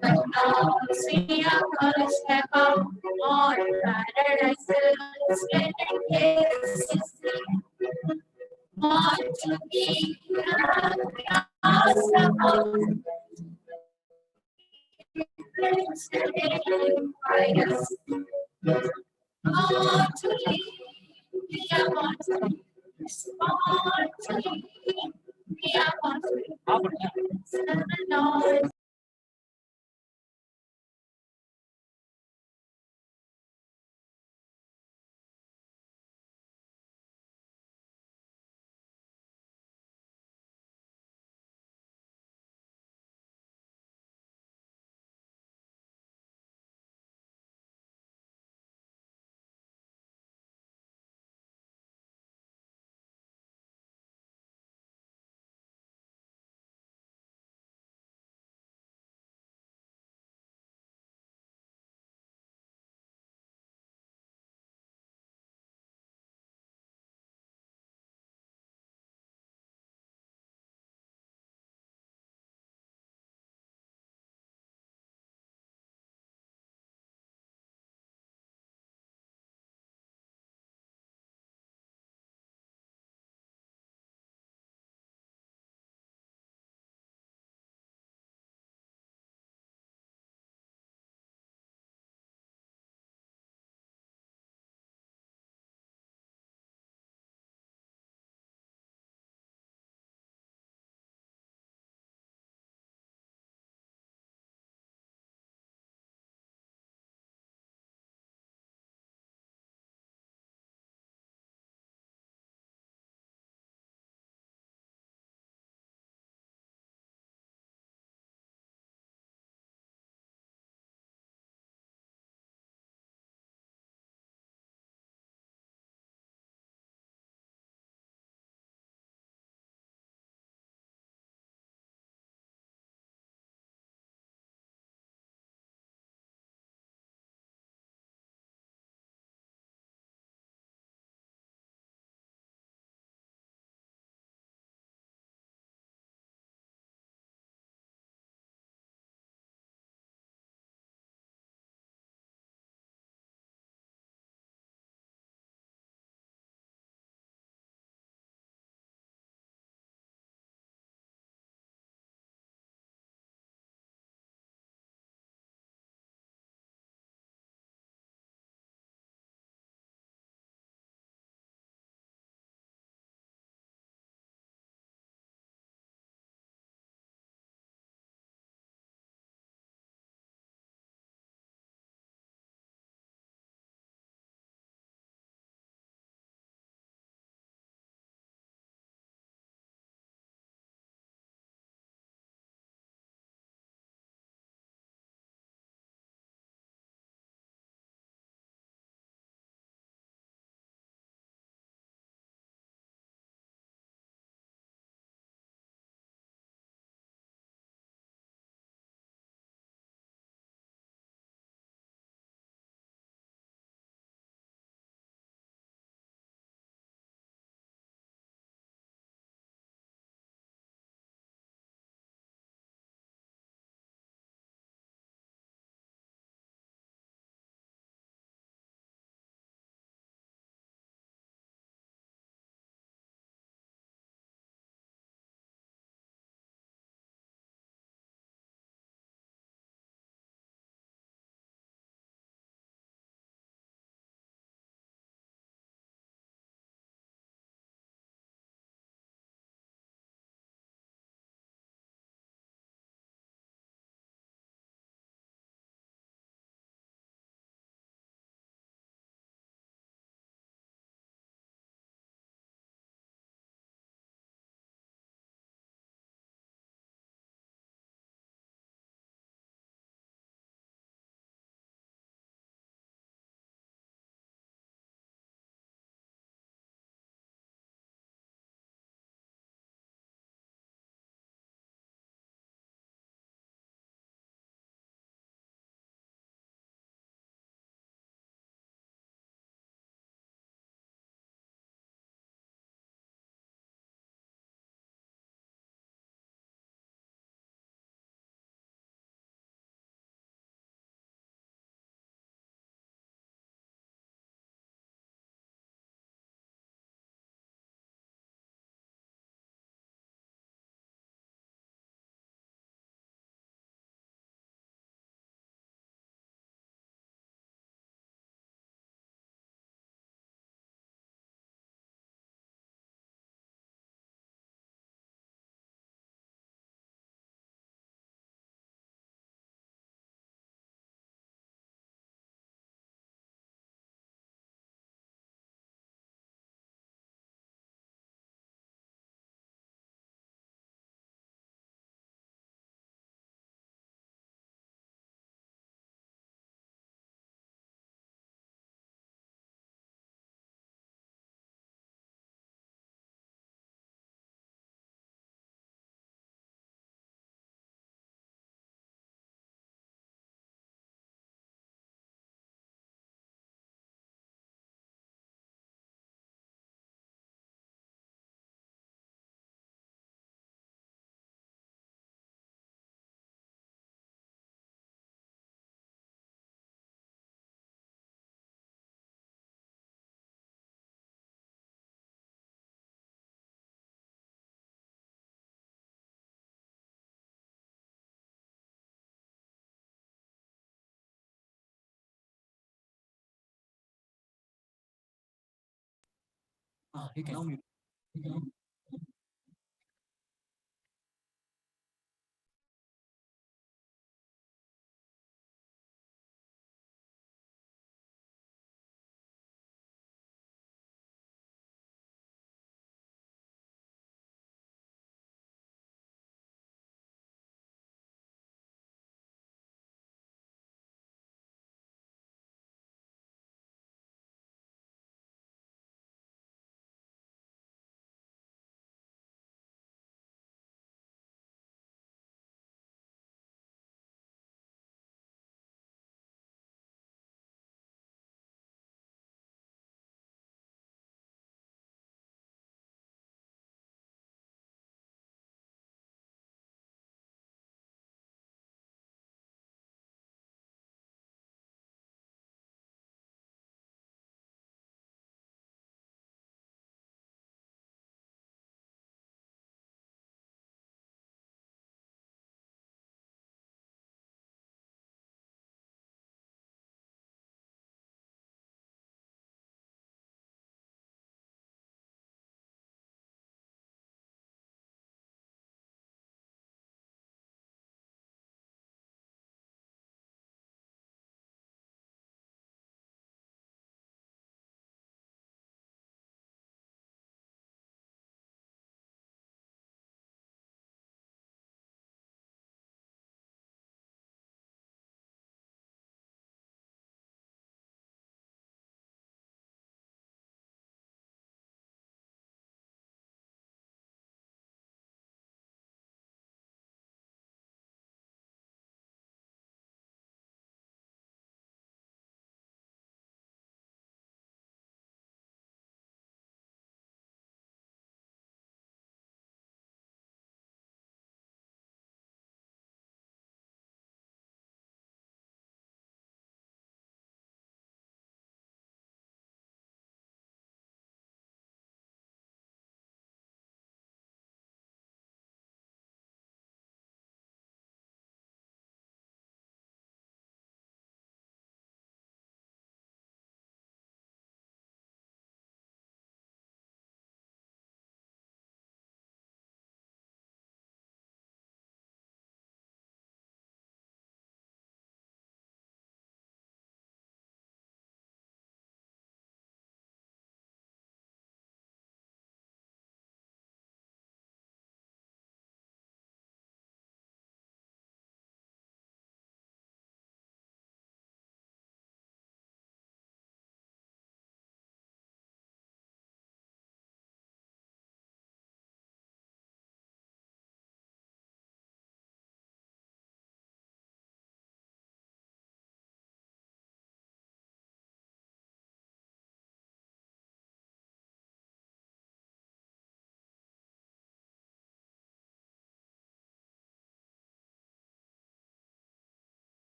But now we are gonna step out on paradise, spending cases. Want to be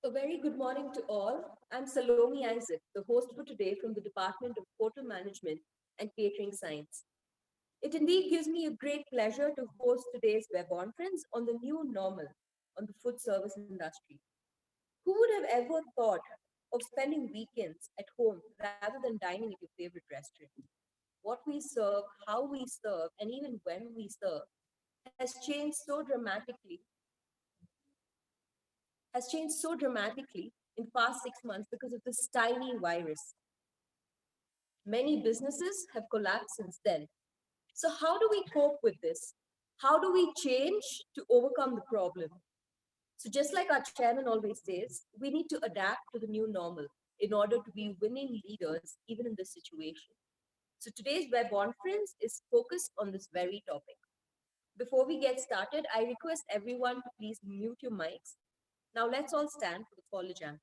A very good morning to all. I'm Salome Isaac, the host for today from the Department of Hotel Management and Catering Science. It indeed gives me a great pleasure to host today's Webonference on the new normal on the food service industry. Who would have ever thought of spending weekends at home rather than dining at your favorite restaurant? What we serve, how we serve, and even when we serve has changed so dramatically in the past 6 months because of this tiny virus. Many businesses have collapsed since then. So, how do we cope with this? How do we change to overcome the problem? So, just like our chairman always says, we need to adapt to the new normal in order to be winning leaders even in this situation. So, today's web conference is focused on this very topic. Before we get started, I request everyone to please mute your mics. Now, let's all stand for the college anthem.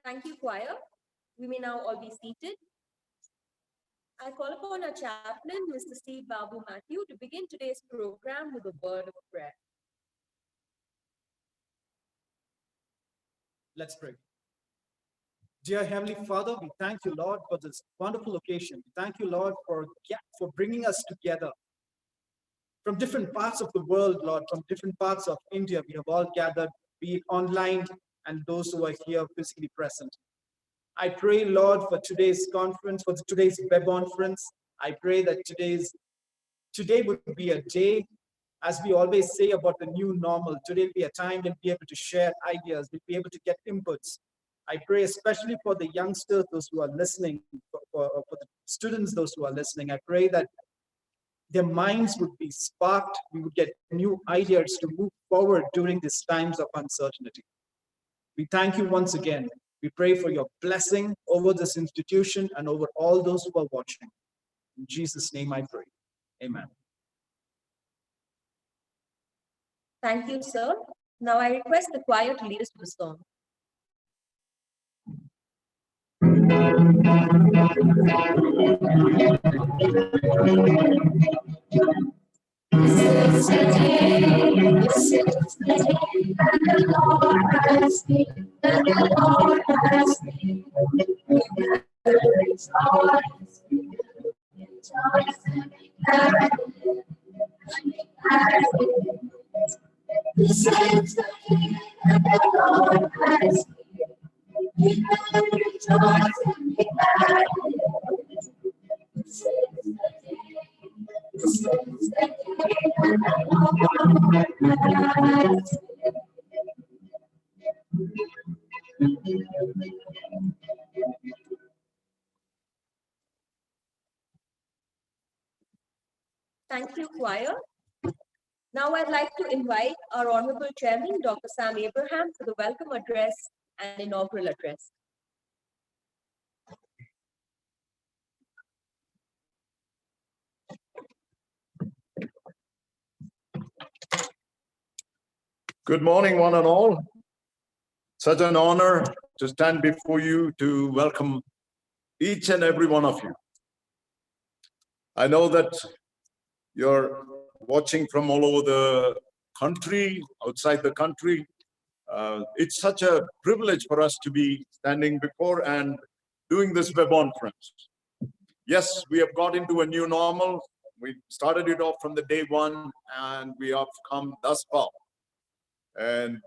Thank you, choir. We may now all be seated. I call upon our chaplain, Mr. Steve Babu Matthew, to begin today's program with a word of prayer. Let's pray. Dear Heavenly Father, we thank you, Lord, for this wonderful occasion. We thank you, Lord, for bringing us together from different parts of the world, Lord, from different parts of India. We have all gathered, be it online and those who are here physically present. I pray, Lord, for today's conference, for today's web conference. I pray that today would be a day, as we always say about the new normal. Today will be a time we'll be able to share ideas, we'll be able to get inputs. I pray especially for the youngsters, those who are listening, for the students, those who are listening. I pray that their minds would be sparked. We would get new ideas to move forward during these times of uncertainty. We thank you once again. We pray for your blessing over this institution and over all those who are watching. In Jesus' name I pray. Amen. Thank you, sir. Now I request the choir to lead us to the song. This is the day, this is the day that the Lord has made, that the Lord has made. Rejoice, rejoice, and be glad in it, and be glad in it. This is the day that the Lord has made. We will rejoice and be glad in it. This is the day. This is the day that the Thank you, choir. Now I'd like to invite our Honorable Chairman, Dr. Sam Abraham, for the welcome address and inaugural address. Good morning, one and all. Such an honor to stand before you to welcome each and every one of you. I know that you're watching from all over the country, outside the country. It's such a privilege for us to be standing before and doing this Webonference. Yes, we have got into a new normal. We started it off from the day one, and we have come thus far. And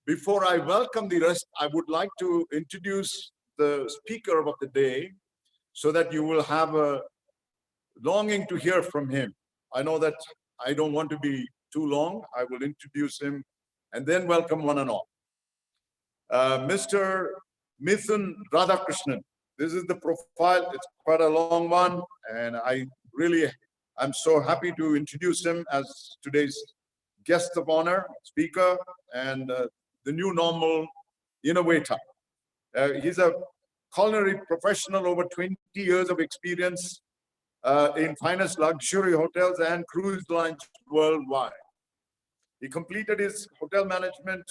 before I welcome the rest, I would like to introduce the speaker of the day so that you will have a longing to hear from him. I know that I don't want to be too long. I will introduce him and then welcome one and all. Mr. Mithun Radhakrishnan. This is the profile. It's quite a long one, and I'm so happy to introduce him as today's guest of honor, speaker, and the new normal innovator. He's a culinary professional, over 20 years of experience in finest luxury hotels and cruise lines worldwide. He completed his hotel management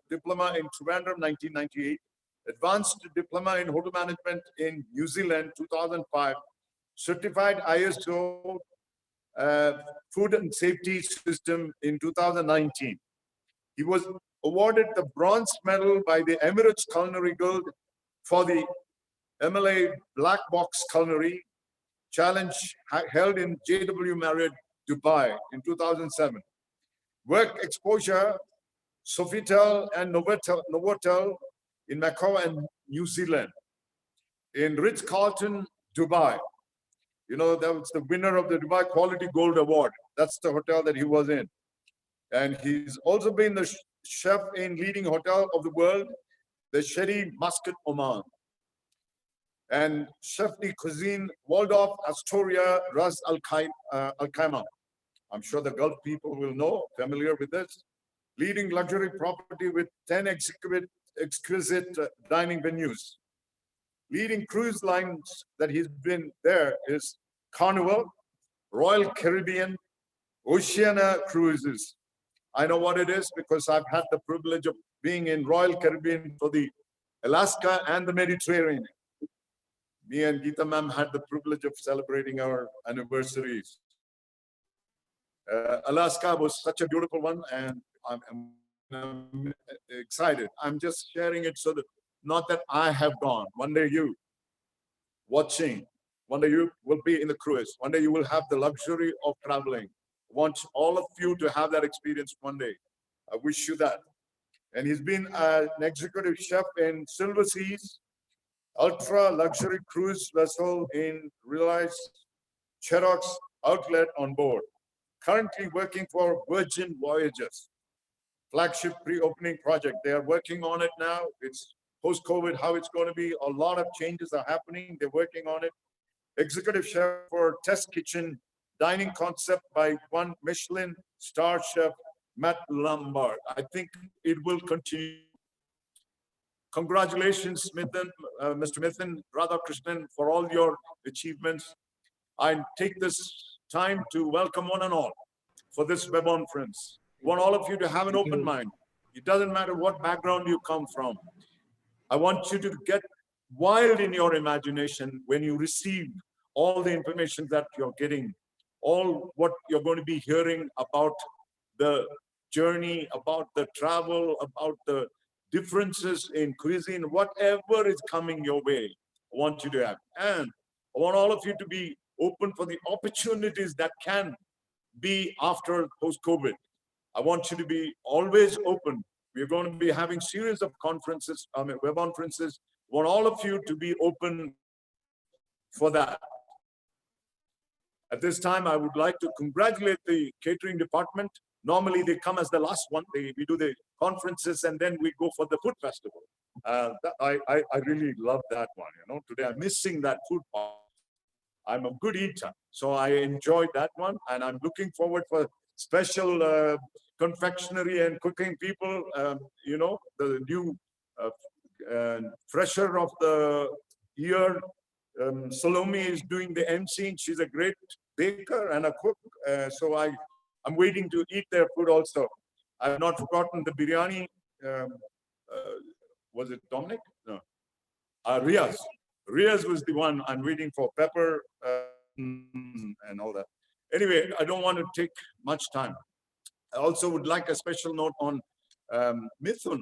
diploma in Trivandrum 1998, advanced diploma in hotel management in New Zealand 2005, certified ISO food and safety system in 2019. He was awarded the bronze medal by the Emirates Culinary Guild for the MLA Black Box Culinary Challenge held in JW Marriott, Dubai in 2007. Work exposure, Sofitel and Novotel in Macau and New Zealand. In Ritz-Carlton, Dubai. You know, that was the winner of the Dubai Quality Gold Award. That's the hotel that he was in. And he's also been the chef in leading hotel of the world, the Sherry Muscat, Oman. And chef de cuisine, Waldorf Astoria, Ras Al Khaimah. I'm sure the Gulf people will know, familiar with this. Leading luxury property with 10 exquisite dining venues. Leading cruise lines that he's been there is Carnival, Royal Caribbean, Oceania Cruises. I know what it is because I've had the privilege of being in Royal Caribbean for the Alaska and the Mediterranean. Me and Geeta ma'am had the privilege of celebrating our anniversaries. Alaska was such a beautiful one, and I'm excited. I'm just sharing it so that not that I have gone. One day you watching, one day you will be in the cruise. One day you will have the luxury of traveling. I want all of you to have that experience one day. I wish you that. And he's been an executive chef in Silver Seas, ultra luxury cruise vessel in Realize Cherox outlet on board. Currently working for Virgin Voyages, flagship pre-opening project. They are working on it now. It's post-COVID, how it's going to be. A lot of changes are happening. They're working on it. Executive chef for Test Kitchen, dining concept by one Michelin star chef, Matt Lombard. I think it will continue. Congratulations, Mr. Mithun Radhakrishnan, for all your achievements. I take this time to welcome one and all for this Webonference. I want all of you to have an open mind. It doesn't matter what background you come from. I want you to get wild in your imagination when you receive all the information that you're getting, all what you're going to be hearing about the journey, about the travel, about the differences in cuisine, whatever is coming your way, I want you to have. And I want all of you to be open for the opportunities that can be after post-COVID. I want you to be always open. We're going to be having series of conferences, Webonferences. I want all of you to be open for that. At this time, I would like to congratulate the catering department. Normally, they come as the last one. We do the conferences and then we go for the food festival. I really love that one. You know, today I'm missing that food part. I'm a good eater, so I enjoyed that one, and I'm looking forward for special confectionery and cooking people. The new fresher of the year, Salome, is doing the MC. She's a great baker and a cook, so I'm waiting to eat their food also. I've not forgotten the biryani. Was it Dominic? No. Riaz. Riaz was the one I'm waiting for. Pepper and all that. Anyway, I don't want to take much time. I also would like a special note on Mithun.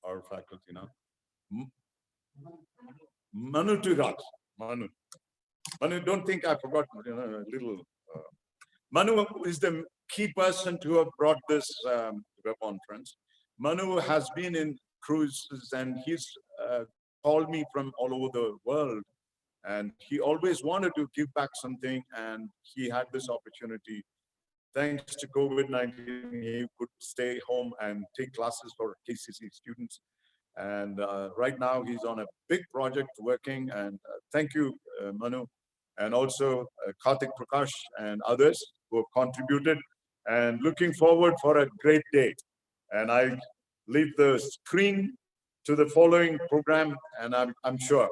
Our faculty now. Manu Turat. Manu, don't think I forgot a little. Manu is the key person to have brought this Webonference. Manu has been in cruises and he's called me from all over the world. And he always wanted to give back something, and he had this opportunity. Thanks to COVID-19, he could stay home and take classes for KCC students. And right now he's on a big project working, and thank you, Manu, and also Karthik Prakash and others who have contributed, and looking forward for a great day. And I leave the screen to the following program, and I'm sure,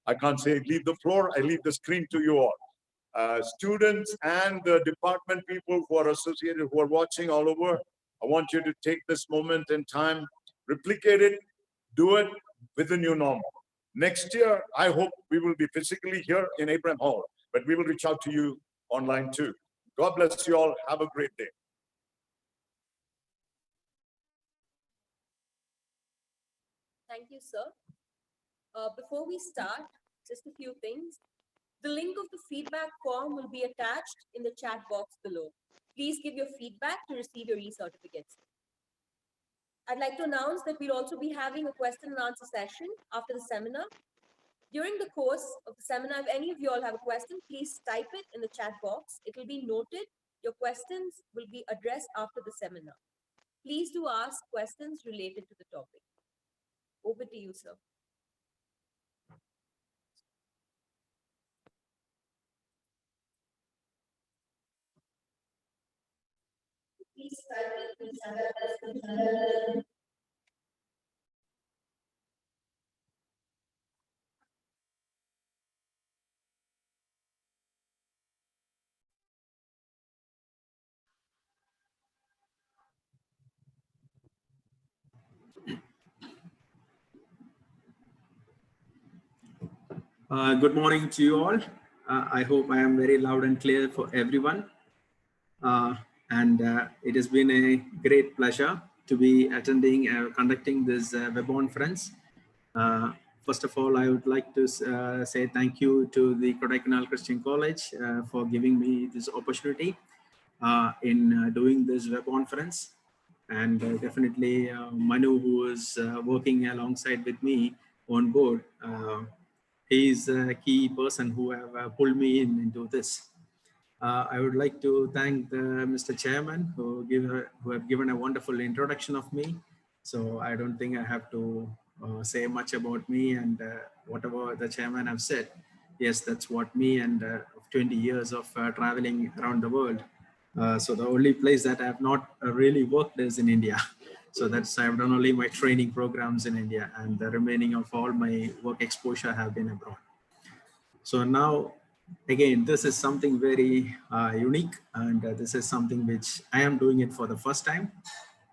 I can't say leave the floor, I leave the screen to you all. Students and the department people who are associated, who are watching all over, I want you to take this moment in time, replicate it, do it with the new normal. Next year, I hope we will be physically here in Abraham Hall, but we will reach out to you online too. God bless you all. Have a great day. Thank you, sir. Before we start, just a few things. The link of the feedback form will be attached in the chat box below. Please give your feedback to receive your e-certificates. I'd like to announce that we'll also be having a question and answer session after the seminar. During the course of the seminar, if any of you all have a question, please type it in the chat box. It will be noted. Your questions will be addressed after the seminar. Please do ask questions related to the topic. Over to you, sir. Please type it in the chat box. Good morning to you all. I hope I am very loud and clear for everyone. It has been a great pleasure to be attending, conducting this Webonference. First of all, I would like to say thank you to the Kodaikanal Christian College for giving me this opportunity in doing this Webonference. And definitely Manu, who is working alongside with me on board, he's a key person who have pulled me into this. I would like to thank Mr. Chairman who have given a wonderful introduction of me. So I don't think I have to say much about me, and whatever the chairman have said, yes, that's what me and 20 years of traveling around the world. So the only place that I have not really worked is in India. So I've done only my training programs in India, and the remaining of all my work exposure have been abroad. So now, again, this is something very unique, and this is something which I am doing it for the first time.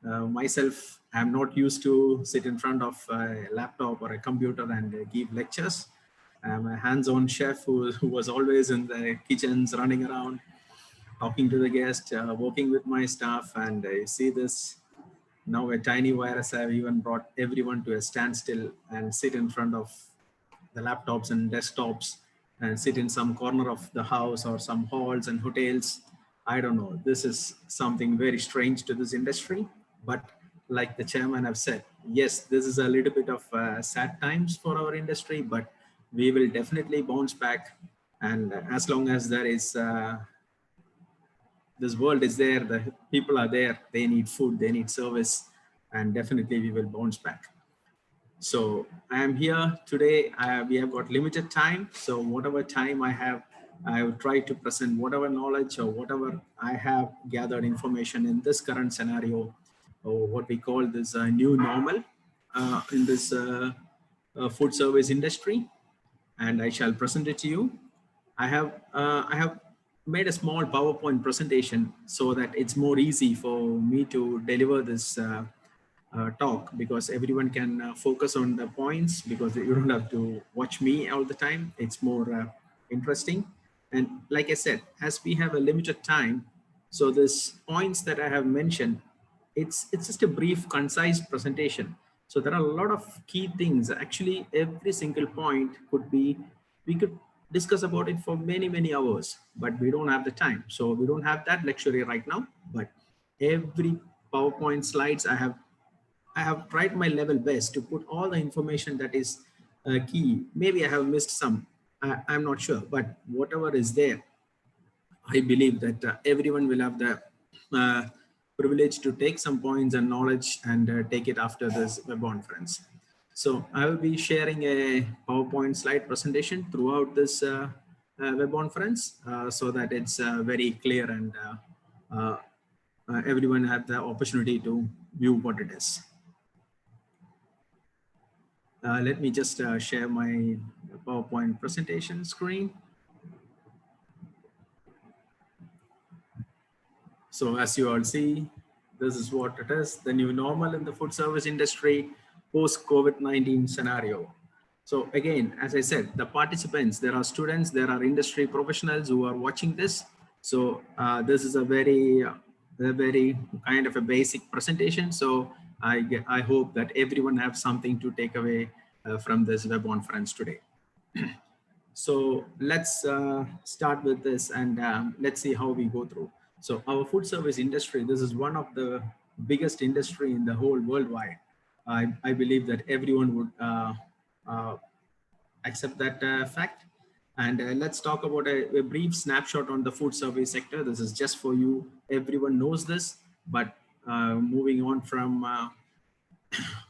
Myself, I'm not used to sit in front of a laptop or a computer and give lectures. I'm a hands-on chef who was always in the kitchens, running around, talking to the guests, working with my staff, and I see this. Now a tiny virus have even brought everyone to a standstill and sit in front of the laptops and desktops and sit in some corner of the house or some halls and hotels. I don't know. This is something very strange to this industry. But like the chairman have said, yes, this is a little bit of sad times for our industry, but we will definitely bounce back. And as long as there is this world is there, the people are there, they need food, they need service, and definitely we will bounce back. So I am here today. We have got limited time. So whatever time I have, I will try to present whatever knowledge or whatever I have gathered information in this current scenario, or what we call this new normal in this food service industry. And I shall present it to you. I have made a small PowerPoint presentation so that it's more easy for me to deliver this talk, because everyone can focus on the points, because you don't have to watch me all the time. It's more interesting. And like I said, as we have a limited time, so this points that I have mentioned, it's just a brief, concise presentation. So there are a lot of key things. Actually, every single point could be, we could discuss about it for many hours, but we don't have the time. So we don't have that luxury right now. But every PowerPoint slides I have tried my level best to put all the information that is key. Maybe I have missed some. I'm not sure, but whatever is there, I believe that everyone will have the uh, privilege to take some points and knowledge and take it after this Webonference. So I will be sharing a PowerPoint slide presentation throughout this Webonference so that it's very clear and everyone have the opportunity to view what it is. Let me just share my PowerPoint presentation screen. So as you all see, this is what it is, the new normal in the food service industry post COVID-19 scenario. So again, as I said, the participants, there are students, there are industry professionals who are watching this. So this is a very kind of a basic presentation. So I hope that everyone have something to take away from this Webonference today. So let's start with this, and let's see how we go through. So our food service industry, this is one of the biggest industry in the whole worldwide. I believe that everyone would uh, accept that fact. And let's talk about a brief snapshot on the food service sector. This is just for you. Everyone knows this, but moving on from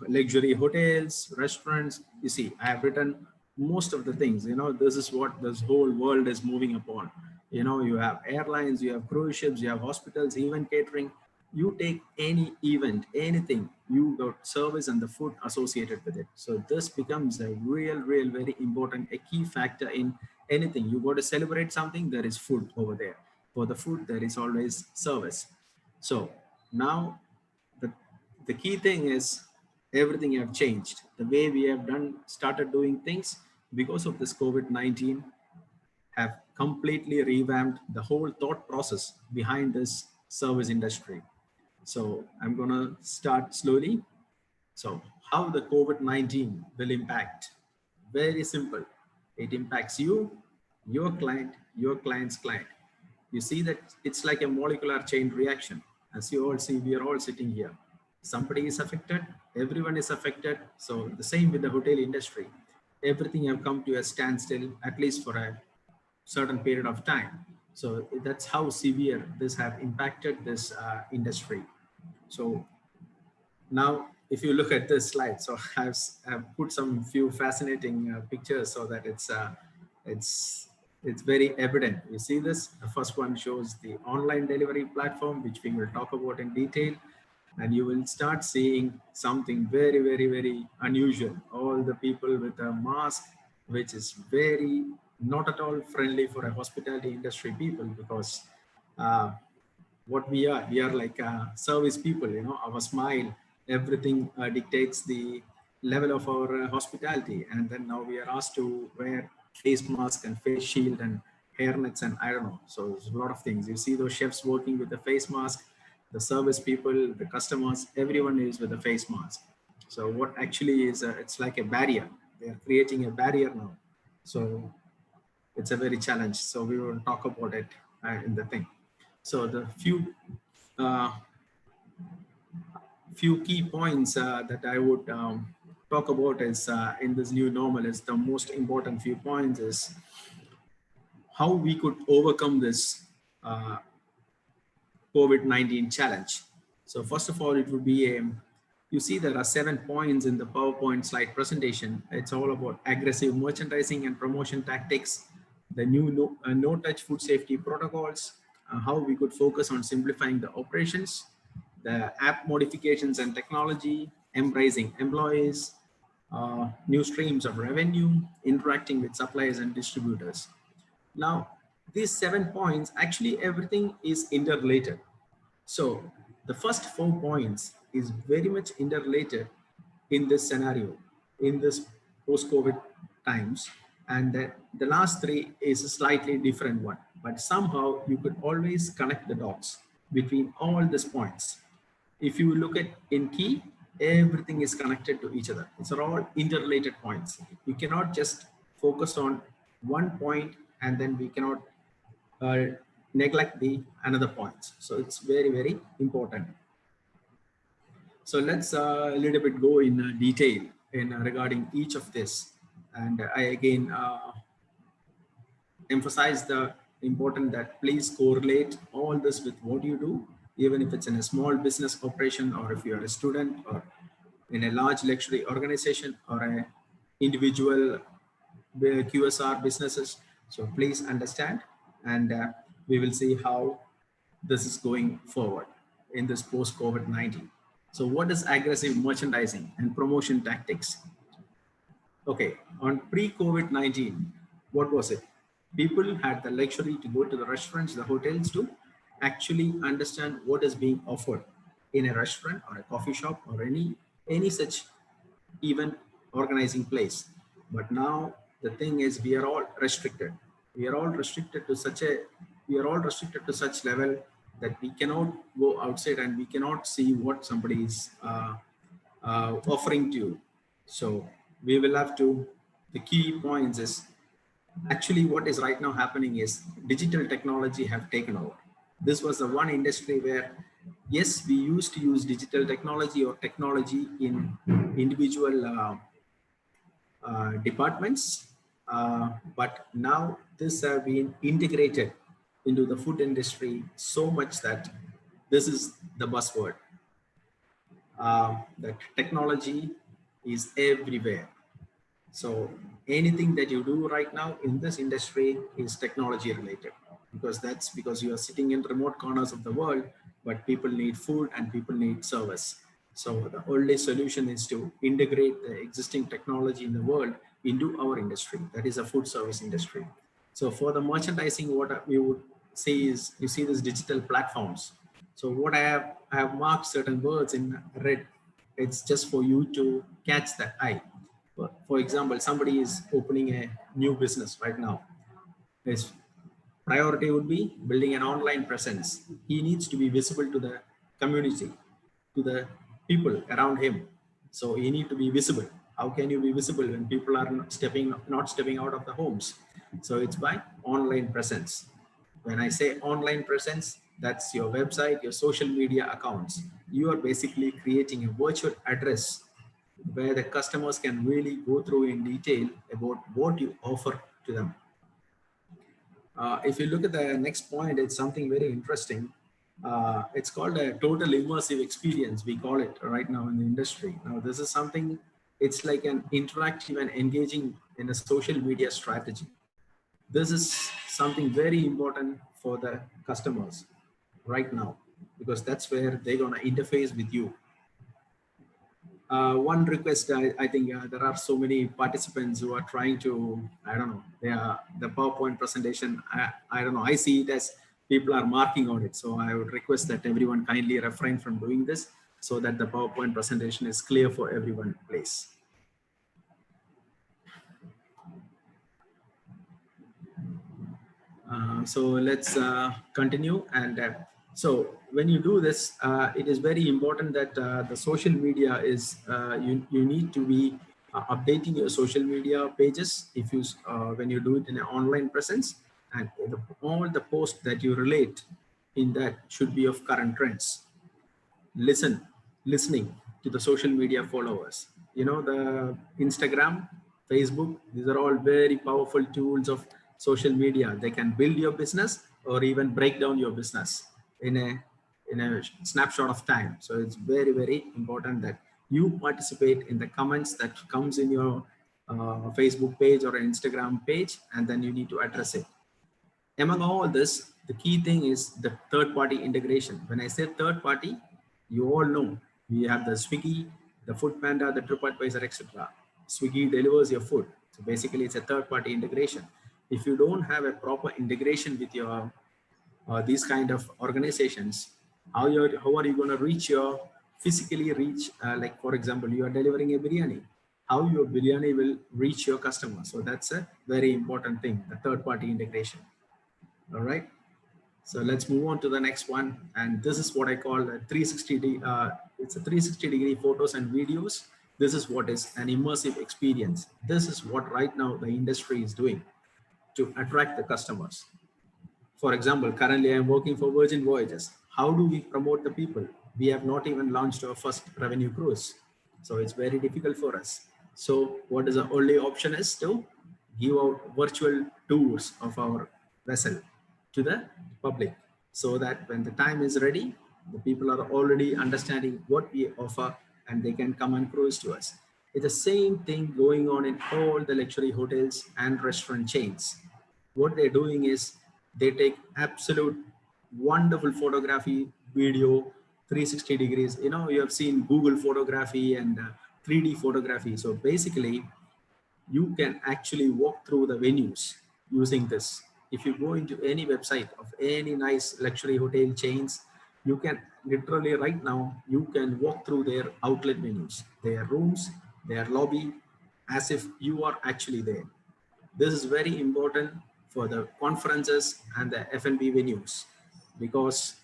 luxury hotels, restaurants. You see, I have written most of the things. This is what this whole world is moving upon. You have airlines, you have cruise ships, you have hospitals, event catering. You take any event, anything, you got service and the food associated with it. So this becomes a real, very important, a key factor in anything. You go to celebrate something, there is food over there. For the food, there is always service. So now the key thing is everything have changed. The way we have started doing things because of this COVID-19 have completely revamped the whole thought process behind this service industry. So I'm going to start slowly. So how the COVID-19 will impact? Very simple. It impacts you, your client, your client's client. You see that it's like a molecular chain reaction. As you all see, we are all sitting here. Somebody is affected, everyone is affected. So the same with the hotel industry. Everything have come to a standstill, at least for a certain period of time. So that's how severe this have impacted this industry. So now, if you look at this slide, so I've put some few fascinating pictures so that it's very evident. You see this? The first one shows the online delivery platform, which we will talk about in detail, and you will start seeing something very unusual. All the people with a mask, which is very not at all friendly for a hospitality industry people, because what we are like service people. Our smile, everything dictates the level of our hospitality. And then now we are asked to wear face mask and face shield and hairnets and I don't know. So there's a lot of things. You see those chefs working with the face mask, the service people, the customers, everyone is with a face mask. So what actually is it's like a barrier. They're creating a barrier now. So it's a very challenge. So we will talk about it in the thing. So the uh, few key points that I would talk about is in this new normal is the most important few points is how we could overcome this COVID-19 challenge. So first of all, it would be You see there are 7 points in the PowerPoint slide presentation. It's all about aggressive merchandising and promotion tactics, the new no-touch food safety protocols, how we could focus on simplifying the operations, the app modifications and technology, embracing employees, new streams of revenue, interacting with suppliers and distributors. Now, these 7 points, actually everything is interrelated. So the first 4 points is very much interrelated in this scenario, in this post-COVID times. And the last 3 is a slightly different one, but somehow you could always connect the dots between all these points. If you look at in key, everything is connected to each other. It's all interrelated points. You cannot just focus on one point and then we cannot neglect the another points. So it's very, very important. So let's a little bit go in detail in regarding each of this. And I again emphasize the important that please correlate all this with what you do, even if it's in a small business operation or if you're a student or in a large luxury organization or a individual QSR businesses. So please understand, and we will see how this is going forward in this post-COVID-19. So what is aggressive merchandising and promotion tactics? Okay, on pre-COVID-19, what was it? People had the luxury to go to the restaurants, the hotels to actually understand what is being offered in a restaurant or a coffee shop or any such event organizing place. But now the thing is we are all restricted. We are all restricted to such level that we cannot go outside and we cannot see what somebody is offering to you. So we will have to, the key points is actually what is right now happening is digital technology have taken over. This was the one industry where, yes, we used to use digital technology or technology in individual departments, but now this have been integrated into the food industry so much that this is the buzzword. That technology is everywhere. So anything that you do right now in this industry is technology related, because you are sitting in remote corners of the world, but people need food and people need service. So the only solution is to integrate the existing technology in the world into our industry, that is a food service industry. So for the merchandising, what we would say is, you see these digital platforms. So what I have marked certain words in red. It's just for you to catch that eye. For example, somebody is opening a new business right now. His priority would be building an online presence. He needs to be visible to the community, to the people around him. So he needs to be visible. How can you be visible when people are not stepping out of the homes? So it's by online presence. When I say online presence, that's your website, your social media accounts. You are basically creating a virtual address where the customers can really go through in detail about what you offer to them. If you look at the next point, it's something very interesting. It's called a total immersive experience. We call it right now in the industry. Now, this is something, it's like an interactive and engaging in a social media strategy. This is something very important for the customers right now, because that's where they're going to interface with you. One request, I think there are so many participants who are trying to, I don't know, the PowerPoint presentation, I don't know, I see it as people are marking on it. So I would request that everyone kindly refrain from doing this so that the PowerPoint presentation is clear for everyone, please. So let's continue. And so when you do this, it is very important that the social media is, you need to be updating your social media pages if you when you do it in an online presence, and all the posts that you relate in that should be of current trends. Listening to the social media followers, you know, the Instagram, Facebook, these are all very powerful tools of social media. They can build your business or even break down your business in a snapshot of time. So it's very, very important that You participate in the comments that comes in your Facebook page or Instagram page, and then you need to address it. Among all this, the key thing is the third-party integration. When I say third-party, you all know we have the Swiggy, the Foodpanda, the TripAdvisor, etc. Swiggy delivers your food. So basically, it's a third-party integration. If you don't have a proper integration with your these kind of organizations, how are you going to reach your physically reach? Like for example, you are delivering a biryani. How your biryani will reach your customer? So that's a very important thing. The third-party integration. All right. So let's move on to the next one. And this is what I call a 360 it's a 360 degree photos and videos. This is what is an immersive experience. This is what right now the industry is doing to attract the customers. For example, currently I'm working for Virgin Voyages. How do we promote the people? We have not even launched our first revenue cruise. So it's very difficult for us. So what is the only option is to give out virtual tours of our vessel to the public, so that when the time is ready, the people are already understanding what we offer and they can come and cruise to us. It's the same thing going on in all the luxury hotels and restaurant chains. What they're doing is they take absolute wonderful photography, video, 360 degrees. You know, you have seen Google photography and 3D photography. So basically, you can actually walk through the venues using this. If you go into any website of any nice luxury hotel chains, you can literally right now, you can walk through their outlet venues, their rooms, their lobby, as if you are actually there. This is very important for the conferences and the F&B venues, because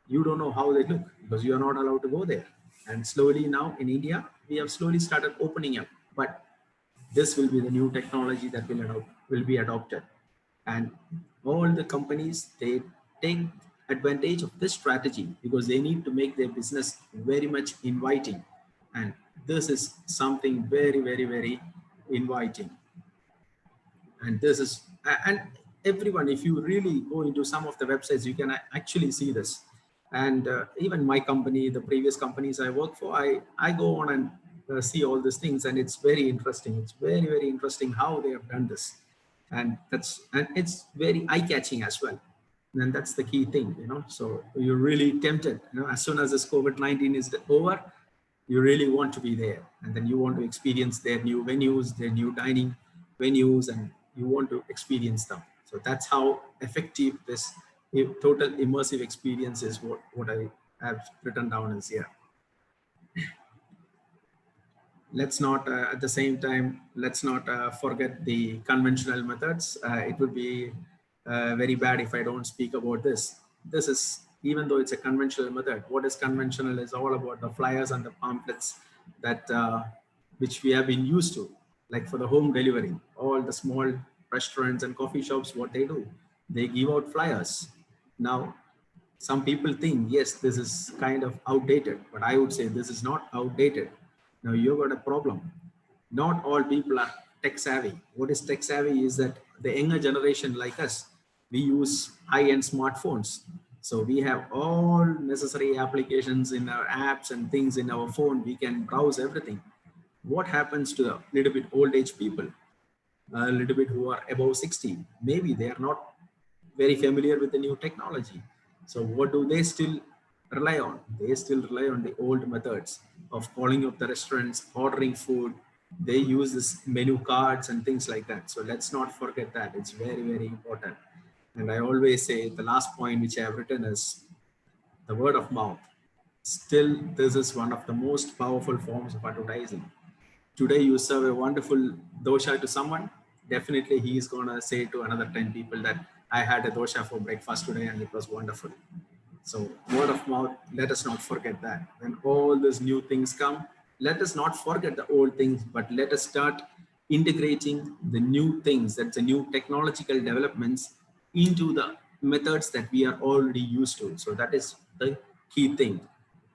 you don't know how they look, because you are not allowed to go there. And slowly now in India, we have slowly started opening up, but this will be the new technology that will be adopted. And all the companies, they take advantage of this strategy because they need to make their business very much inviting. And this is something very, very, very inviting. And this is, and everyone, if you really go into some of the websites, you can actually see this. And even my company, the previous companies I work for, I go on and see all these things, and it's very interesting. It's very, very interesting how they have done this. And it's very eye-catching as well. And that's the key thing, you know. So you're really tempted, you know, as soon as this COVID-19 is over, you really want to be there. And then you want to experience their new venues, their new dining venues, and you want to experience them. So that's how effective this total immersive experience is, what I have written down is here. Let's not, at the same time, let's not forget the conventional methods. It would be very bad if I don't speak about this. This is, even though it's a conventional method, what is conventional is all about the flyers and the pamphlets that which we have been used to, like for the home delivery. All the small restaurants and coffee shops, what they do, they give out flyers. Now, some people think, yes, this is kind of outdated, but I would say this is not outdated. Now you've got a problem. Not all people are tech savvy. What is tech savvy is that the younger generation like us, we use high-end smartphones. So we have all necessary applications in our apps and things in our phone. We can browse everything. What happens to the little bit old age people, a little bit who are above 60? Maybe they are not very familiar with the new technology. So what do they still rely on? They still rely on the old methods of calling up the restaurants, ordering food. They use this menu cards and things like that. So let's not forget that. It's very, very important. And I always say the last point which I have written is the word of mouth. Still, this is one of the most powerful forms of advertising. Today you serve a wonderful dosha to someone, definitely he is going to say to another 10 people that I had a dosha for breakfast today and it was wonderful. So word of mouth, let us not forget that. When all these new things come, let us not forget the old things, but let us start integrating the new things, that's the new technological developments, into the methods that we are already used to. So that is the key thing.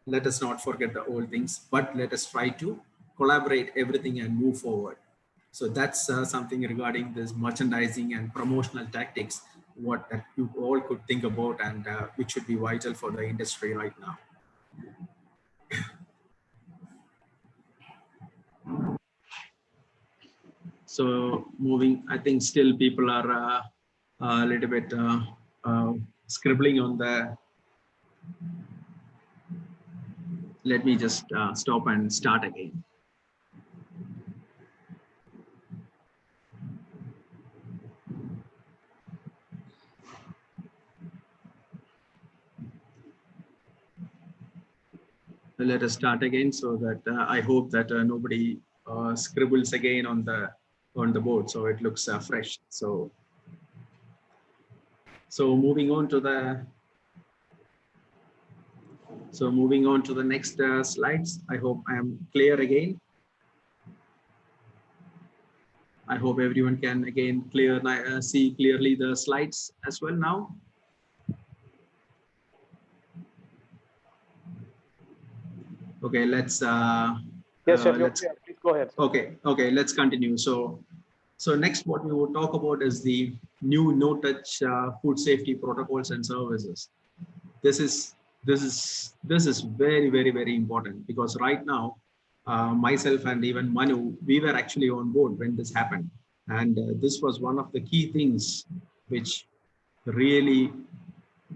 Let us not forget the old things, but let us try to collaborate everything and move forward. So that's something regarding this merchandising and promotional tactics, what that you all could think about, and which should be vital for the industry right now. So moving, I think still people are a little bit scribbling on the. Let me just stop and start again. Let us start again, so that I hope that nobody scribbles again on the board, so it looks fresh. So moving on to the next slides. I hope I am clear again. I hope everyone can again see clearly the slides as well now. Okay, let's. Yes, sir. Let's. Please go ahead. Okay, let's continue. So next, what we will talk about is the new no-touch food safety protocols and services. This is very important, because right now, myself and even Manu, we were actually on board when this happened, and this was one of the key things which really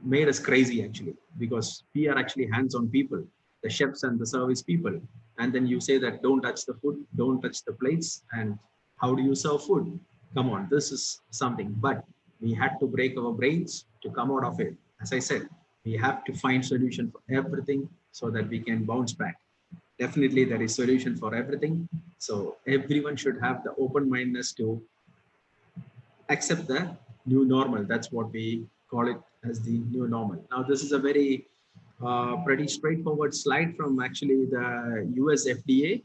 made us crazy, actually, because we are actually hands-on people, the chefs and the service people, and then you say that don't touch the food, don't touch the plates, and how do you serve food? Come on, this is something. But we had to break our brains to come out of it. As I said, we have to find solution for everything so that we can bounce back. Definitely there is solution for everything. So everyone should have the open-mindedness to accept the new normal. That's what we call it, as the new normal. Now, this is a very pretty straightforward slide from actually the US FDA,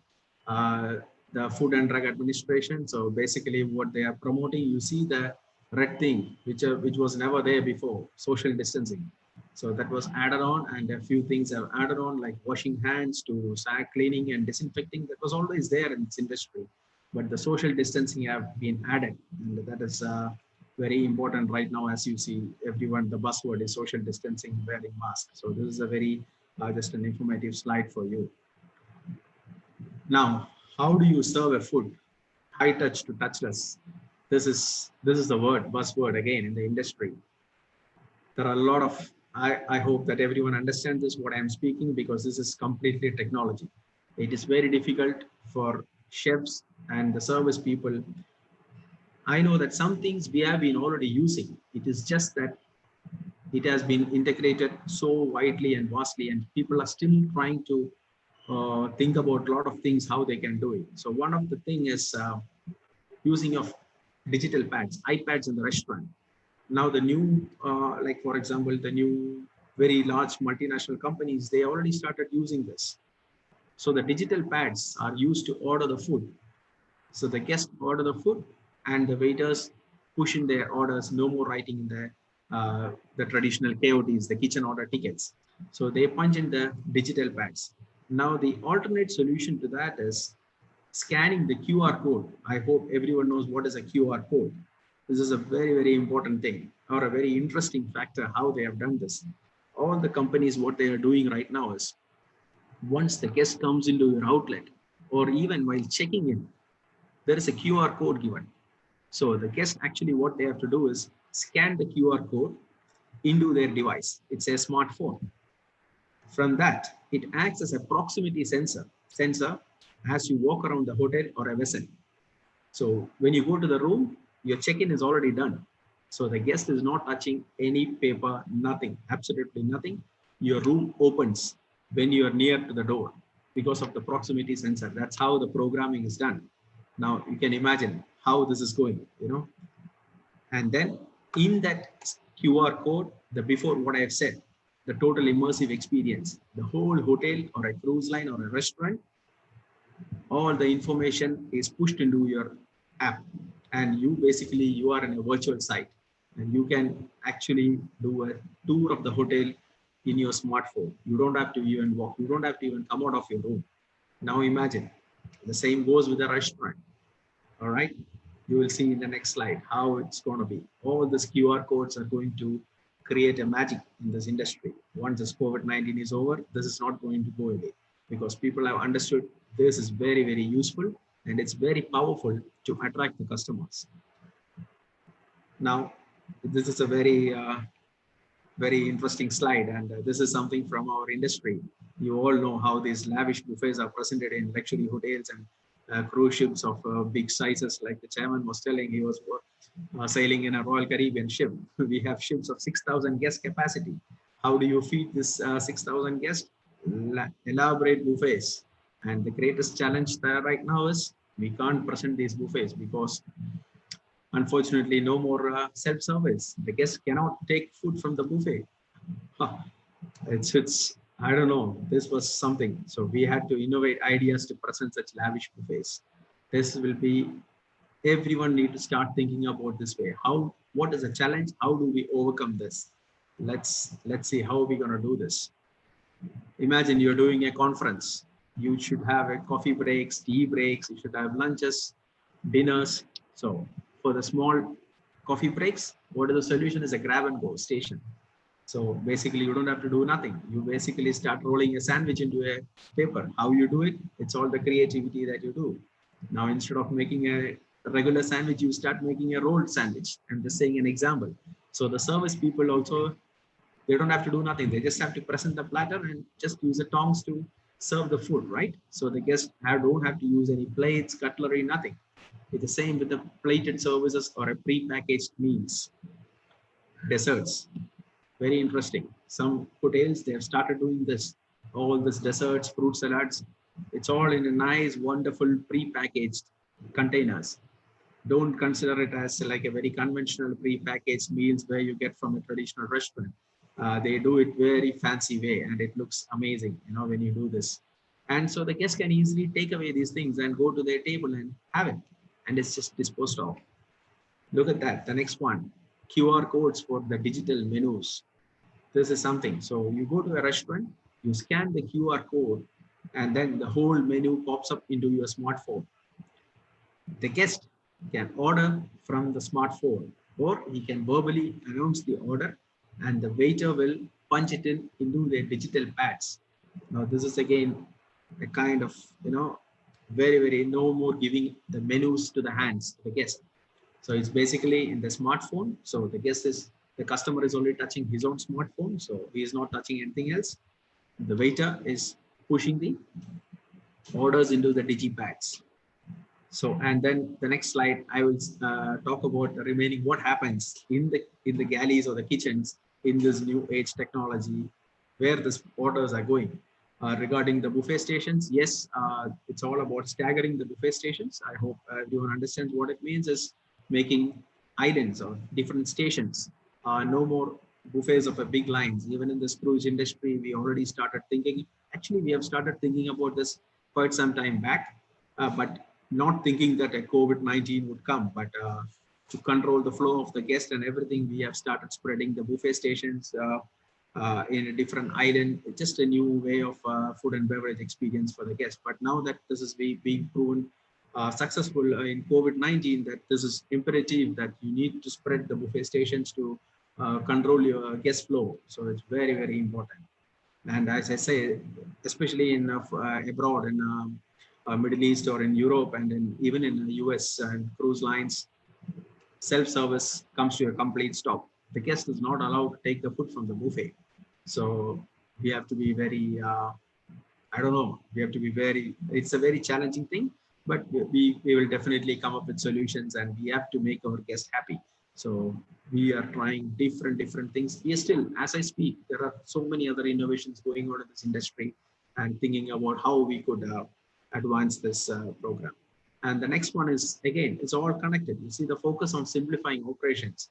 the Food and Drug Administration. So basically what they are promoting, you see the red thing, which was never there before, social distancing. So that was added on, and a few things have added on, like washing hands to sack cleaning and disinfecting. That was always there in this industry, but the social distancing have been added, and that is very important right now. As you see, everyone, the buzzword is social distancing, wearing masks. So this is a very just an informative slide for you. Now, how do you serve a food? High touch to touchless. This is the buzzword again in the industry. There are a lot of, I hope that everyone understands this, what I'm speaking, because this is completely technology. It is very difficult for chefs and the service people. I know that some things we have been already using. It is just that it has been integrated so widely and vastly, and people are still trying to think about a lot of things, how they can do it. So one of the thing is using of digital pads, iPads in the restaurant. Now the new, like for example, the new very large multinational companies, they already started using this. So the digital pads are used to order the food. So the guests order the food, and the waiters push in their orders, no more writing in the traditional KOTs, the kitchen order tickets. So they punch in the digital pads. Now the alternate solution to that is scanning the QR code. I hope everyone knows what is a QR code. This is a very important thing, or a very interesting factor how they have done this. All the companies, what they are doing right now is, once the guest comes into your outlet, or even while checking in, there is a QR code given. So the guest, actually what they have to do is scan the QR code into their device. It's a smartphone. From that, it acts as a proximity sensor as you walk around the hotel or a vessel. So when you go to the room, your check-in is already done. So the guest is not touching any paper, nothing, absolutely nothing. Your room opens when you are near to the door because of the proximity sensor. That's how the programming is done. Now you can imagine how this is going, and then in that QR code, before what I have said, the total immersive experience, the whole hotel or a cruise line or a restaurant, all the information is pushed into your app, and you are in a virtual site, and you can actually do a tour of the hotel in your smartphone. You don't have to even walk. You don't have to even come out of your room. Now imagine the same goes with the restaurant. All right. You will see in the next slide how it's going to be. All these QR codes are going to create a magic in this industry. Once this COVID-19 is over, this is not going to go away, because people have understood this is very useful, and it's very powerful to attract the customers. Now, this is a very interesting slide, and this is something from our industry. You all know how these lavish buffets are presented in luxury hotels and cruise ships of big sizes. Like the chairman was telling, he was sailing in a Royal Caribbean ship. We have ships of 6,000 guest capacity. How do you feed this 6,000 guests? Elaborate buffets. And the greatest challenge there right now is we can't present these buffets because unfortunately no more self-service. The guests cannot take food from the buffet. Huh. It's I don't know, this was something. So we had to innovate ideas to present such lavish buffets. This will be, everyone need to start thinking about this way. What is the challenge? How do we overcome this? Let's see how we're going to do this. Imagine you're doing a conference. You should have a coffee breaks, tea breaks, you should have lunches, dinners. So for the small coffee breaks, what is the solution? Is a grab and go station. So basically you don't have to do nothing. You basically start rolling a sandwich into a paper. How you do it? It's all the creativity that you do. Now, instead of making a regular sandwich, you start making a rolled sandwich. I'm just saying an example. So the service people also, they don't have to do nothing. They just have to present the platter and just use the tongs to serve the food, right? So the guests don't have to use any plates, cutlery, nothing. It's the same with the plated services or a pre-packaged meals. Desserts, very interesting. Some hotels, they have started doing this. All this desserts, fruit salads, it's all in a nice, wonderful pre-packaged containers. Don't consider it as like a very conventional pre-packaged meals where you get from a traditional restaurant. They do it very fancy way and it looks amazing, you know, when you do this. And so the guests can easily take away these things and go to their table and have it. And it's just disposed of. Look at that. The next one, QR codes for the digital menus. This is something. So you go to a restaurant, you scan the QR code, and then the whole menu pops up into your smartphone. The guest can order from the smartphone, or he can verbally announce the order, and the waiter will punch it into their digital pads. Now, this is again a kind of, you know, very no more giving the menus to the hands of the guest. So it's basically in the smartphone. So the customer is only touching his own smartphone. So he is not touching anything else. The waiter is pushing the orders into the digipads. So, and then the next slide, I will talk about the remaining, what happens in the galleys or the kitchens in this new age technology, where the orders are going. Regarding the buffet stations, yes, it's all about staggering the buffet stations. I hope everyone understands what it means is making islands or different stations. No more buffets of a big lines. Even in this cruise industry, we already started thinking, actually we have started thinking about this quite some time back, but not thinking that a COVID-19 would come, but to control the flow of the guests and everything, we have started spreading the buffet stations in a different island, just a new way of food and beverage experience for the guests. But now that this is being proven successful in COVID-19, that this is imperative that you need to spread the buffet stations to control your guest flow. So it's very important. And as I say, especially in abroad in Middle East or in Europe and even in the US and cruise lines, self-service comes to a complete stop. The guest is not allowed to take the food from the buffet. So we have to be very, I don't know, we have to be very, it's a very challenging thing, but we will definitely come up with solutions and we have to make our guests happy. So we are trying different things. We are still, as I speak, there are so many other innovations going on in this industry and thinking about how we could advance this program. And the next one is, again, it's all connected. You see the focus on simplifying operations.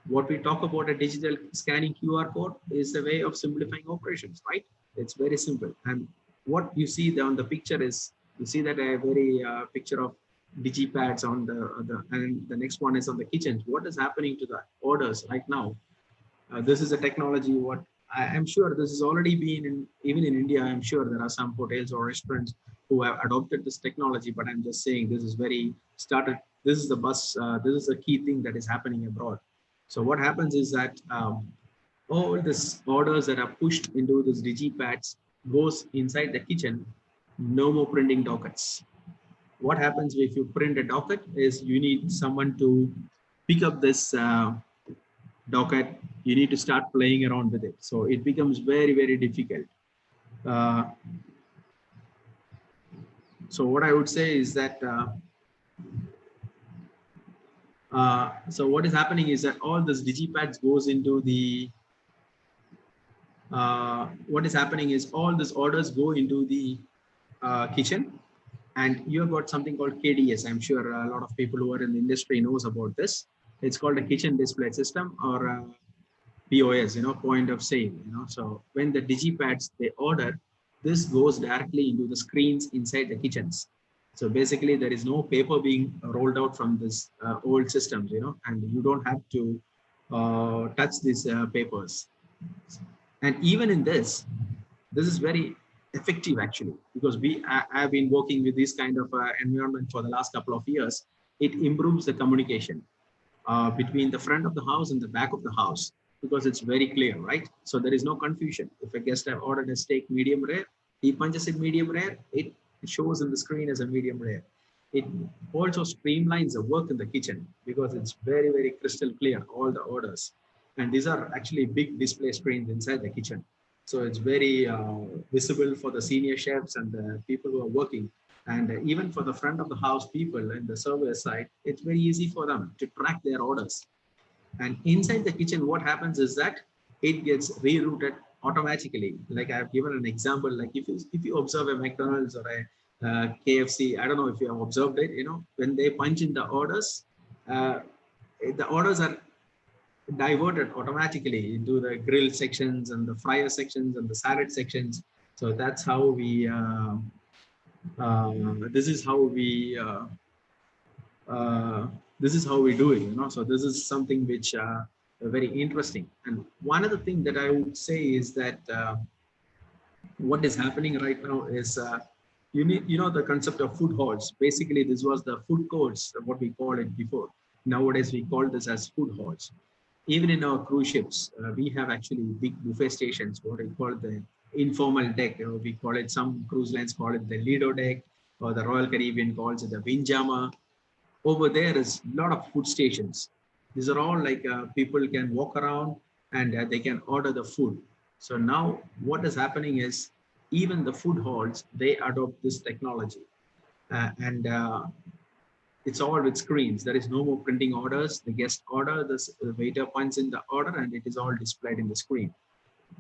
What we talk about a digital scanning QR code is a way of simplifying operations, right? It's very simple. And what you see on the picture is, you see that a very picture of digipads on and the next one is on the kitchens. What is happening to the orders right now? This is a technology, what I'm sure this has already been even in India, I'm sure there are some hotels or restaurants who have adopted this technology, but I'm just saying this is this is the bus, this is a key thing that is happening abroad. So what happens is that all these orders that are pushed into these digipads goes inside the kitchen, no more printing dockets. what happens if you print a docket is you need someone to pick up this docket. You need to start playing around with it. So it becomes very, very difficult. So what I would say is that so what is happening is that all this digipads goes into the what is happening is all these orders go into the kitchen, and you've got something called KDS. I'm sure a lot of people who are in the industry knows about this. It's called a kitchen display system, or POS, point of sale. So when the digipads they order, this goes directly into the screens inside the kitchens. So basically, there is no paper being rolled out from this old systems, and you don't have to touch these papers. And even in this is very effective actually, because I've been working with this kind of environment for the last couple of years. It improves the communication between the front of the house and the back of the house, because it's very clear, right? So there is no confusion. If a guest have ordered a steak medium rare, he punches it medium rare, it shows in the screen as a medium rare. It also streamlines the work in the kitchen because it's very, very crystal clear, all the orders. And these are actually big display screens inside the kitchen. So it's very visible for the senior chefs and the people who are working. And even for the front of the house people in the server side, it's very easy for them to track their orders. And inside the kitchen, what happens is that it gets rerouted automatically. Like I've given an example, like if you observe a McDonald's or a KFC, I don't know if you have observed it, when they punch in the orders are diverted automatically into the grill sections and the fryer sections and the salad sections. So that's how we, this is how we do it, so this is something which very interesting. And one other thing that I would say is that what is happening right now is you need, the concept of food halls. Basically, this was the food courts, what we called it before. Nowadays, we call this as food halls. Even in our cruise ships, we have actually big buffet stations, what we call the informal deck. We call it, some cruise lines call it the Lido deck, or the Royal Caribbean calls it the Windjammer. Over there is a lot of food stations. These are all like people can walk around and they can order the food. So now what is happening is even the food halls, they adopt this technology. And it's all with screens. There is no more printing orders. The guest order, the waiter punches in the order, and it is all displayed in the screen.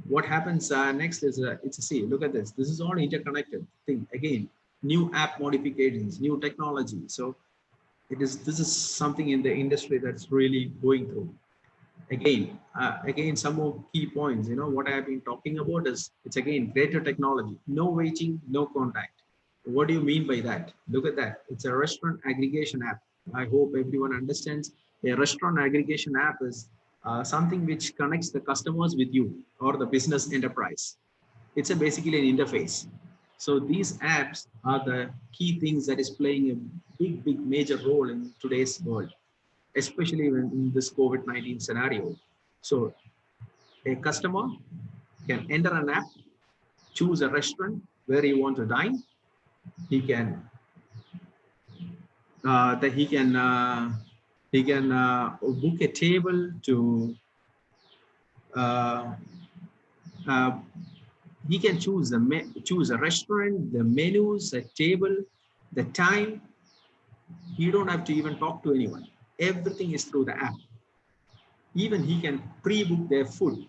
What happens next is, look at this. This is all interconnected thing. Again, new app modifications, new technology. So this is something in the industry that's really going through. Again, some more key points. What I have been talking about is, it's again greater technology. No waiting, no contact. What do you mean by that? Look at that. It's a restaurant aggregation app. I hope everyone understands. A restaurant aggregation app is something which connects the customers with you or the business enterprise. It's basically an interface. So these apps are the key things that is playing a big major role in today's world, especially when in this COVID-19 scenario. So a customer can enter an app, choose a restaurant where he wants to dine. He can book a table to he can choose a restaurant, the menus, a table, the time. You don't have to even talk to anyone. Everything is through the app. Even he can pre-book their food.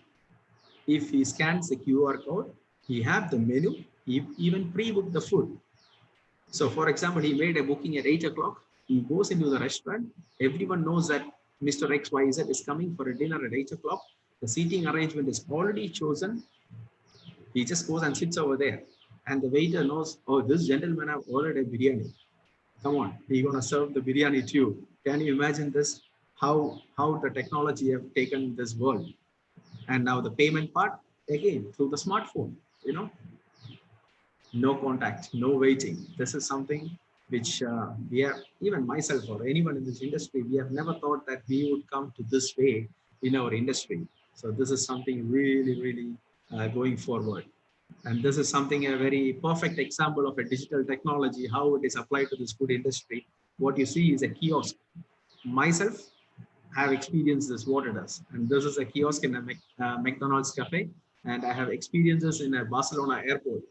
If he scans the QR code, he have the menu, he even pre-book the food. So for example, he made a booking at 8 o'clock. He goes into the restaurant. Everyone knows that Mr. XYZ is coming for a dinner at 8 o'clock. The seating arrangement is already chosen. He just goes and sits over there. And the waiter knows, oh, this gentleman have ordered a biryani. Come on, he's going to serve the biryani to you. Can you imagine this? How the technology have taken this world. And now the payment part, again, through the smartphone, no contact, no waiting. This is something which we have, even myself or anyone in this industry, we have never thought that we would come to this way in our industry. So this is something really, really going forward. And this is something, a very perfect example of a digital technology, how it is applied to this food industry. What you see is a kiosk. Myself have experienced this, what it does. And this is a kiosk in a McDonald's cafe. And I have experiences in a Barcelona airport.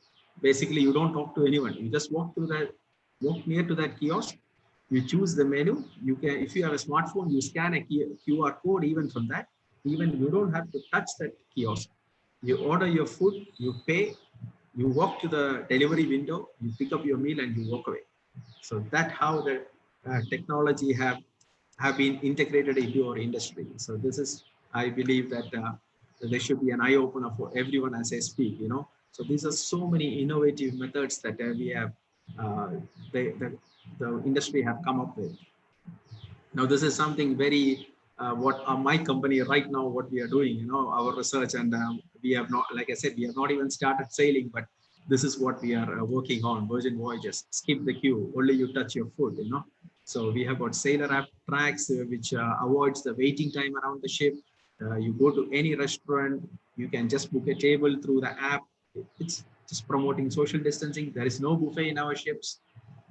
Basically, you don't talk to anyone. You just walk near to that kiosk. You choose the menu. You can, if you have a smartphone, you scan a QR code even from that. Even you don't have to touch that kiosk. You order your food, you pay, you walk to the delivery window, you pick up your meal and you walk away. So that's how the technology have been integrated into our industry. So this is, I believe that there should be an eye opener for everyone as I speak, you know. So these are so many innovative methods that we have, the industry have come up with. Now, this is something very, what my company right now, what we are doing, you know, our research, and we have not, like I said, we have not even started sailing, but this is what we are working on. Virgin Voyages, skip the queue, only you touch your food, you know. So we have got sailor app tracks, which avoids the waiting time around the ship. You go to any restaurant, you can just book a table through the app. It's just promoting social distancing. There is no buffet in our ships.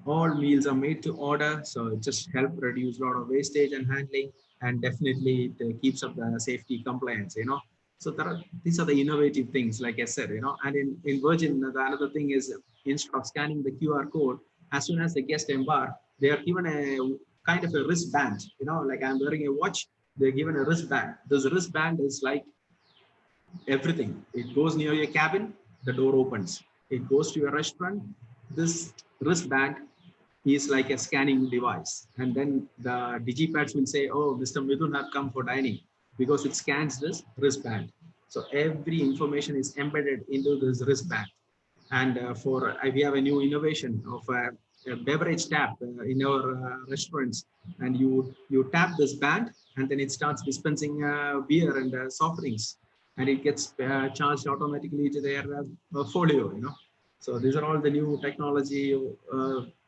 All meals are made to order, so it just help reduce a lot of wastage and handling, and definitely it keeps up the safety compliance, you know. So these are the innovative things, like I said, you know. And in Virgin, the another thing is, instead of scanning the QR code, as soon as the guest embark, they are given a kind of a wristband, you know, like I'm wearing a watch, they're given a wristband. This wristband is like everything. It goes near your cabin, the door opens. It goes to your restaurant. This wristband is like a scanning device. And then the digipads will say, oh, Mr. Midun have come for dining, because it scans this wristband. So every information is embedded into this wristband. And we have a new innovation of a beverage tap in our restaurants. And you tap this band, and then it starts dispensing beer and soft drinks. And it gets charged automatically to their folio, you know. So these are all the new technology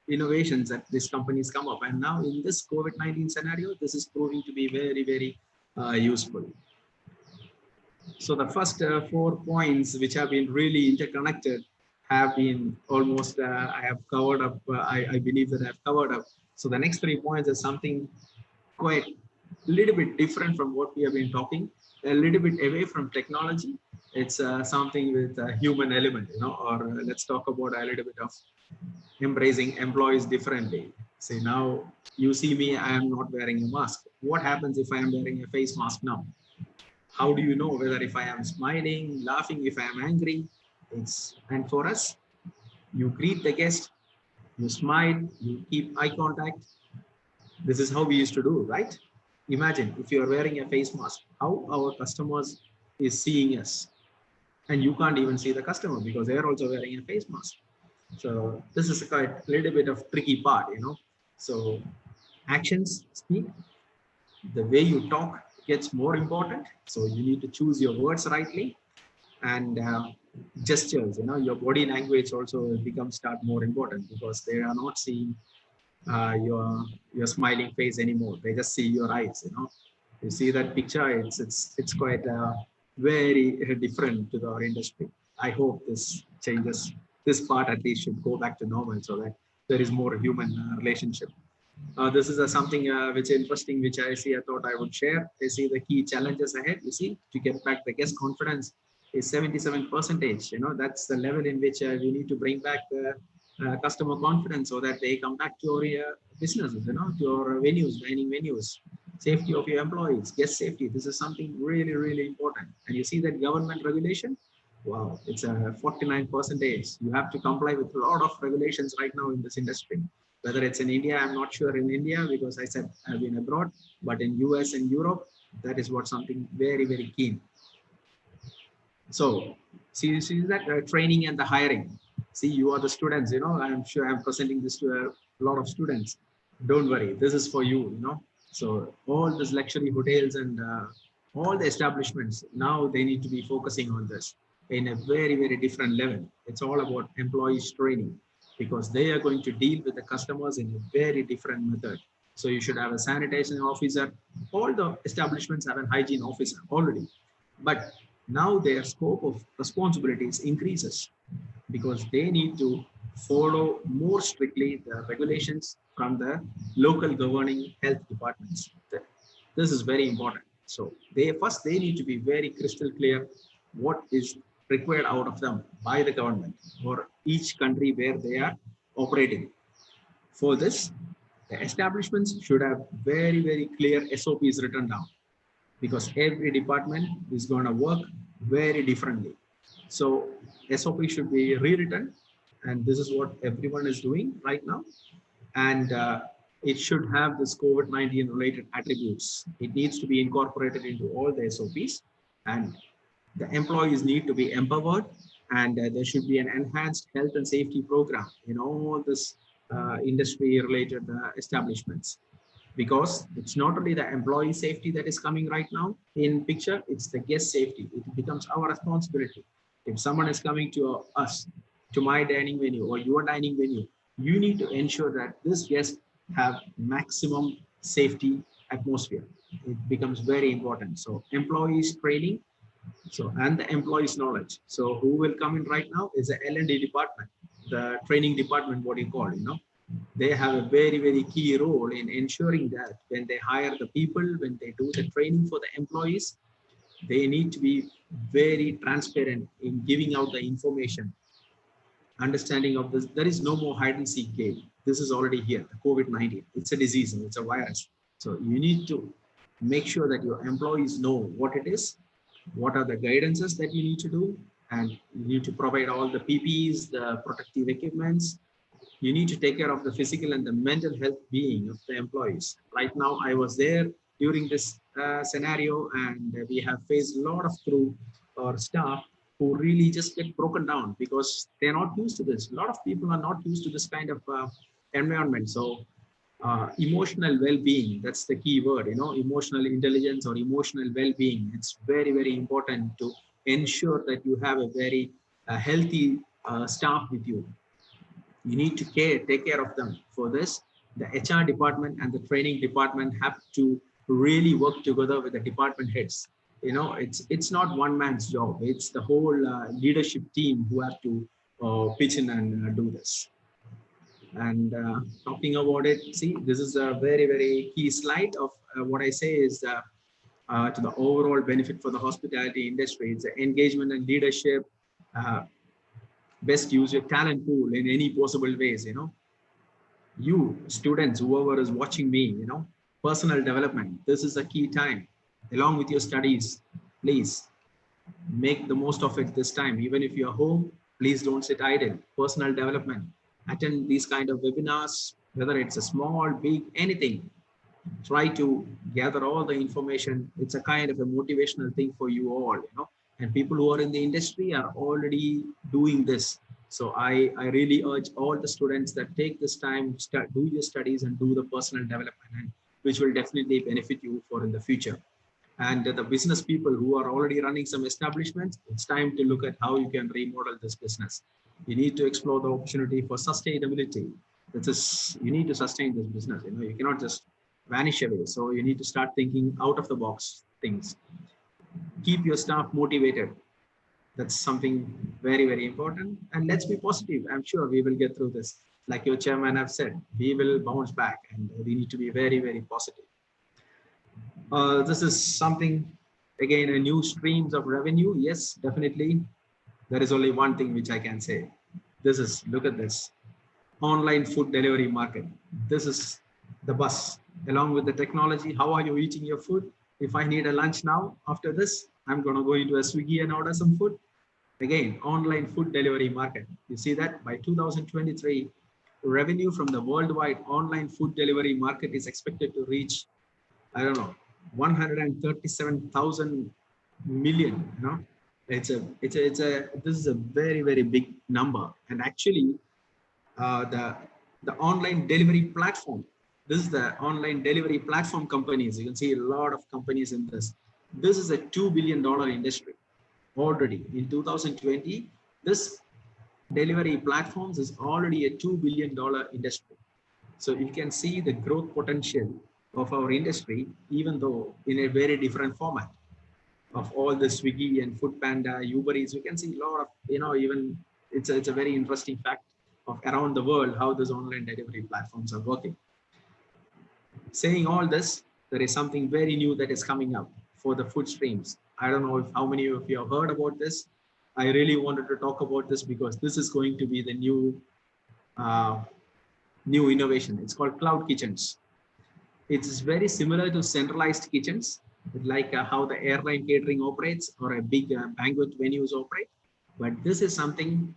innovations that these companies come up. And now in this COVID-19 scenario, this is proving to be very, very useful. So the first 4 points, which have been really interconnected, have been almost, I have covered up, I believe that I have covered up. So the next 3 points is something quite a little bit different from what we have been talking, a little bit away from technology. It's something with a human element, you know, or let's talk about a little bit of embracing employees differently. Say now you see me, I am not wearing a mask. What happens if I am wearing a face mask now? How do you know whether if I am smiling, laughing, if I am angry? And for us, you greet the guest, you smile, you keep eye contact. This is how we used to do, right? Imagine if you are wearing a face mask, how our customers is seeing us. And you can't even see the customer because they are also wearing a face mask. So this is quite a little bit of tricky part, you know. So actions speak, the way you talk gets more important. So you need to choose your words rightly, and gestures, you know, your body language also becomes more important, because they are not seeing your smiling face anymore. They just see your eyes, you know. You see that picture, it's quite very different to our industry. I hope this changes. This part at least should go back to normal, so that there is more human relationship. This is something which is interesting, which I thought I would share. I see the key challenges ahead. You see, to get back the guest confidence is 77%. You know, that's the level in which we need to bring back the customer confidence, so that they come back to our businesses, you know, to our venues, dining venues. Safety of your employees, guest safety. This is something really, really important. And you see that government regulation, wow, it's a 49%. You have to comply with a lot of regulations right now in this industry. Whether it's in India, I'm not sure in India, because I said I've been abroad, but in US and Europe, that is what something very, very keen. So see that training and the hiring. See, you are the students, you know, I'm sure I'm presenting this to a lot of students. Don't worry, this is for you, you know. So all these luxury hotels and all the establishments, now they need to be focusing on this in a very, very different level. It's all about employees training, because they are going to deal with the customers in a very different method. So you should have a sanitation officer. All the establishments have a hygiene officer already. But now their scope of responsibilities increases because they need to follow more strictly the regulations from the local governing health departments. This is very important. So they need to be very crystal clear what is required out of them by the government or each country where they are operating. For this, the establishments should have very, very clear SOPs written down because every department is going to work very differently. So SOP should be rewritten, and this is what everyone is doing right now. And it should have this COVID-19 related attributes. It needs to be incorporated into all the SOPs, and the employees need to be empowered, and there should be an enhanced health and safety program in all this industry related establishments, because it's not only the employee safety that is coming right now in picture, it's the guest safety. It becomes our responsibility. If someone is coming to us, to my dining venue or your dining venue, you need to ensure that this guest have maximum safety atmosphere. It becomes very important. So employees training, so and the employees knowledge. So who will come in right now is the L&D department, the training department, what you call, they have a very, very key role in ensuring that when they hire the people, when they do the training for the employees, they need to be very transparent in giving out the information, understanding of this. There is no more hide and seek game. This is already here, the COVID-19. It's a disease and it's a virus. So you need to make sure that your employees know what it is, what are the guidances that you need to do, and you need to provide all the PPEs, the protective equipments. You need to take care of the physical and the mental health being of the employees. Right now, I was there during this scenario, and we have faced a lot of crew or staff who really just get broken down because they're not used to this. A lot of people are not used to this kind of environment. So emotional well-being, that's the key word, emotional intelligence or emotional well-being. It's very, very important to ensure that you have a very healthy staff with you. You need to take care of them. For this, the HR department and the training department have to really work together with the department heads. It's not one man's job. It's the whole leadership team who have to pitch in and do this. And talking about it, see, this is a very, very key slide of what I say is to the overall benefit for the hospitality industry. It's the engagement and leadership. Best use your talent pool in any possible ways. You students, whoever is watching me, personal development, this is a key time along with your studies. Please make the most of it this time. Even if you're home, please don't sit idle. Personal development, attend these kind of webinars, whether it's a small, big, anything. Try to gather all the information. It's a kind of a motivational thing for you all, and people who are in the industry are already doing this. So I really urge all the students that take this time, do your studies and do the personal development, and which will definitely benefit you for in the future. And the business people who are already running some establishments, it's time to look at how you can remodel this business. You need to explore the opportunity for sustainability. You need to sustain this business. You cannot just vanish away. So you need to start thinking out of the box things. Keep your staff motivated. That's something very, very important. And let's be positive. I'm sure we will get through this. Like your chairman have said, we will bounce back, and we need to be very, very positive. This is something, again, a new streams of revenue. Yes, definitely. There is only one thing which I can say. Look at this. Online food delivery market. This is the bus. Along with the technology, how are you eating your food? If I need a lunch now, after this, I'm going to go into a Swiggy and order some food. Again, online food delivery market. You see that by 2023, revenue from the worldwide online food delivery market is expected to reach, I don't know, 137,000 million. This is a very, very big number. And actually, the online delivery platform. This is the online delivery platform companies. You can see a lot of companies in this. This is a $2 billion industry already. In 2020, this delivery platforms is already a $2 billion industry. So you can see the growth potential of our industry, even though in a very different format. of all the Swiggy and Food Panda, Uber Eats. You can see a lot of, even it's a very interesting fact of around the world how those online delivery platforms are working. Saying all this, there is something very new that is coming up for the food streams. I don't know how many of you have heard about this. I really wanted to talk about this because this is going to be the uh, new innovation. It's called cloud kitchens. It's very similar to centralized kitchens, like how the airline catering operates or a big banquet venues operate. But this is something,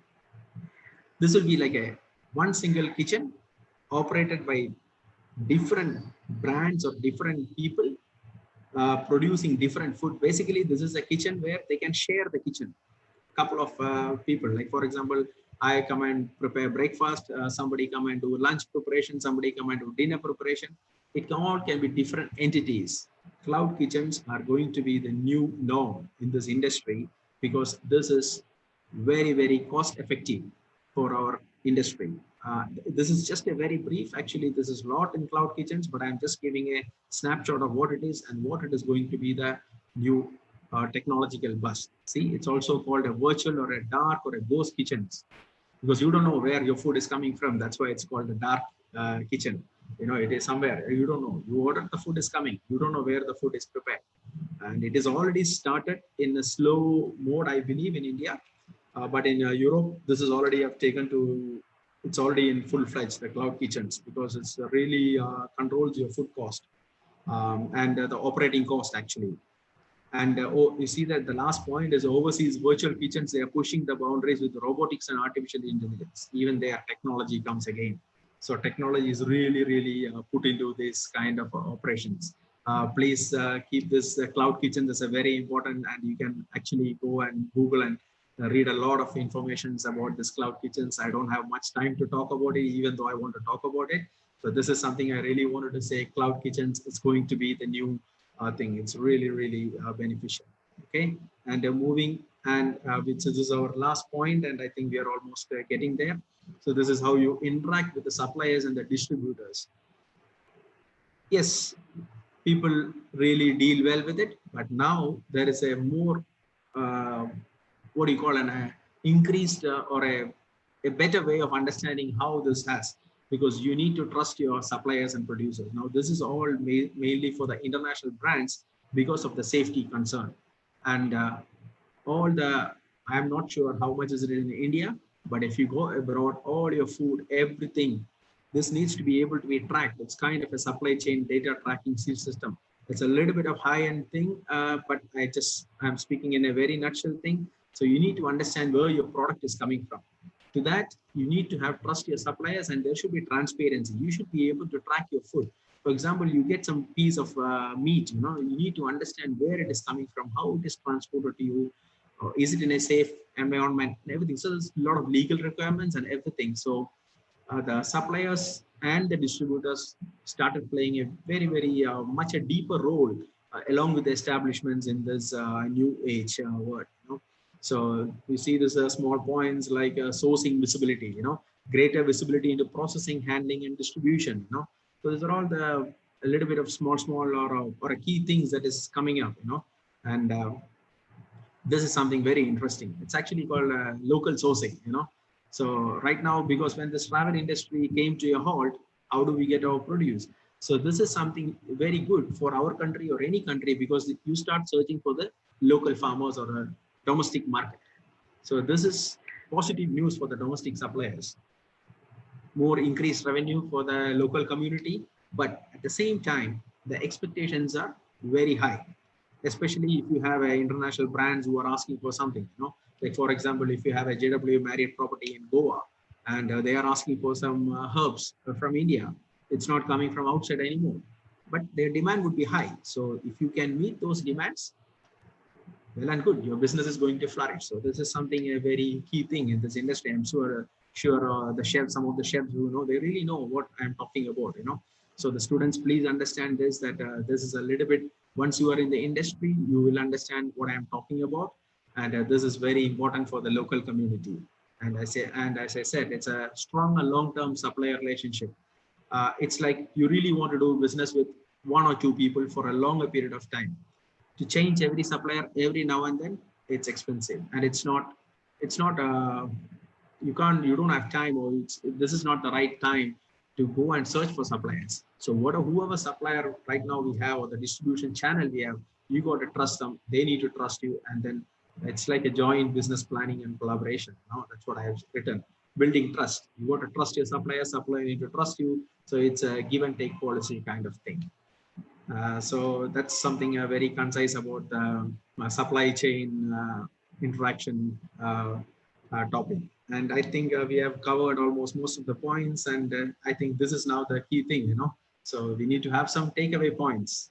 this will be like a one single kitchen operated by different brands or different people producing different food. Basically, this is a kitchen where they can share the kitchen. Couple of people, like for example, I come and prepare breakfast, somebody come and do lunch preparation, somebody come and do dinner preparation. It all can be different entities. Cloud kitchens are going to be the new norm in this industry because this is very, very cost effective for our industry. This is just a very brief, actually this is a lot in cloud kitchens, but I'm just giving a snapshot of what it is and what it is going to be the new technological bus. See, it's also called a virtual or a dark or a ghost kitchens because you don't know where your food is coming from. That's why it's called a dark kitchen. It is somewhere you don't know. You order, the food is coming. You don't know where the food is prepared, and it is already started in a slow mode, I believe, in India. But in Europe, this is already have taken to. It's already in full-fledged the cloud kitchens because it's really controls your food cost and the operating cost actually. And you see that the last point is overseas virtual kitchens. They are pushing the boundaries with robotics and artificial intelligence. Even their technology comes again. So technology is really, really put into this kind of operations. Please keep this cloud kitchen. This is a very important, and you can actually go and Google and read a lot of information about this cloud kitchens. I don't have much time to talk about it, even though I want to talk about it. So this is something I really wanted to say. Cloud kitchens is going to be the new thing. It's really, really beneficial. Okay, and moving, and which is our last point, and I think we are almost getting there. So this is how you interact with the suppliers and the distributors. Yes, people really deal well with it, but now there is a more what do you call an increased or a better way of understanding how this has, because you need to trust your suppliers and producers. Now, this is all mainly for the international brands because of the safety concern. And I'm not sure how much is it in India, but if you go abroad, all your food, everything, this needs to be able to be tracked. It's kind of a supply chain data tracking system. It's a little bit of high-end thing, but I'm speaking in a very nutshell thing. So you need to understand where your product is coming from. To that, you need to have trust your suppliers, and there should be transparency. You should be able to track your food. For example, you get some piece of meat, you need to understand where it is coming from, how it is transported to you, or is it in a safe environment and everything. So there's a lot of legal requirements and everything. So the suppliers and the distributors started playing a very, very much a deeper role along with the establishments in this new age world. So you see this small points like sourcing visibility, greater visibility into processing, handling, and distribution. So these are all a little bit of small or a key things that is coming up. And this is something very interesting. It's actually called local sourcing. So right now, because when this travel industry came to a halt, how do we get our produce? So this is something very good for our country or any country, because you start searching for the local farmers or a domestic market. So this is positive news for the domestic suppliers. More increased revenue for the local community, but at the same time, the expectations are very high, especially if you have international brands who are asking for something. Like for example, if you have a JW Marriott property in Goa and they are asking for some herbs from India, it's not coming from outside anymore, but their demand would be high. So if you can meet those demands, well and good, your business is going to flourish. So this is something a very key thing in this industry. I'm sure the chefs, some of the chefs who they really know what I'm talking about. So the students, please understand this, that this is a little bit, once you are in the industry, you will understand what I'm talking about. And this is very important for the local community. And as I said, it's a strong and long-term supplier relationship. It's like you really want to do business with one or two people for a longer period of time. to change every supplier every now and then, it's expensive, and it's not you don't have time, or this is not the right time to go and search for suppliers. So whoever supplier right now we have, or the distribution channel we have, you got to trust them, they need to trust you, and then it's like a joint business planning and collaboration. That's what I have written. Building trust. You got to trust your supplier need to trust you. So it's a give and take policy kind of thing. So that's something very concise about the supply chain interaction topic. And I think we have covered almost most of the points. And I think this is now the key thing, So we need to have some takeaway points.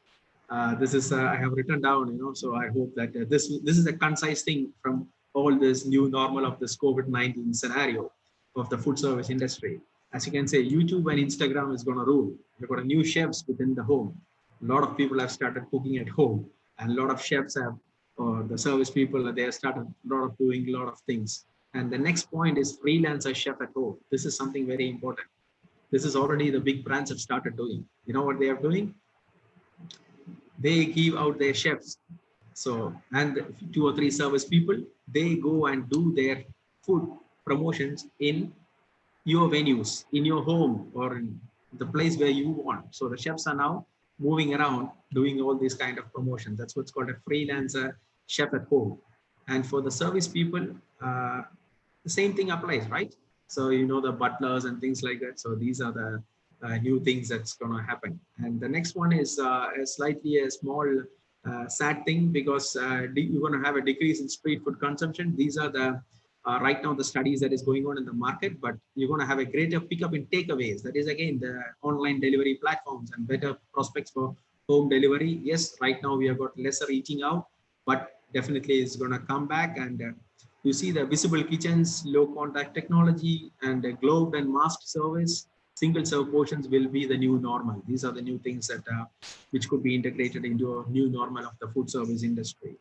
This is I have written down, So I hope that this is a concise thing from all this new normal of this COVID-19 scenario of the food service industry. As you can say, YouTube and Instagram is going to rule. We've got a new chefs within the home. A lot of people have started cooking at home, and a lot of chefs have, or the service people, they have started doing a lot of things. And the next point is freelancer chef at home. This is something very important. This is already the big brands have started doing. You know what they are doing? They give out their chefs. So, and 2 or 3 service people, they go and do their food promotions in your venues, in your home, or in the place where you want. So the chefs are now moving around doing all these kind of promotions. That's what's called a freelancer chef at home. And for the service people, the same thing applies, right? So the butlers and things like that. So these are the new things that's going to happen. And the next one is a slightly a small sad thing, because you're going to have a decrease in street food consumption. These are the right now the studies that is going on in the market, but you're going to have a greater pickup in takeaways. That is again the online delivery platforms and better prospects for home delivery. Yes, right now we have got lesser eating out, but definitely it's going to come back. And you see the visible kitchens, low contact technology, and globed and masked service. Single serve portions will be the new normal. These are the new things that which could be integrated into a new normal of the food service industry.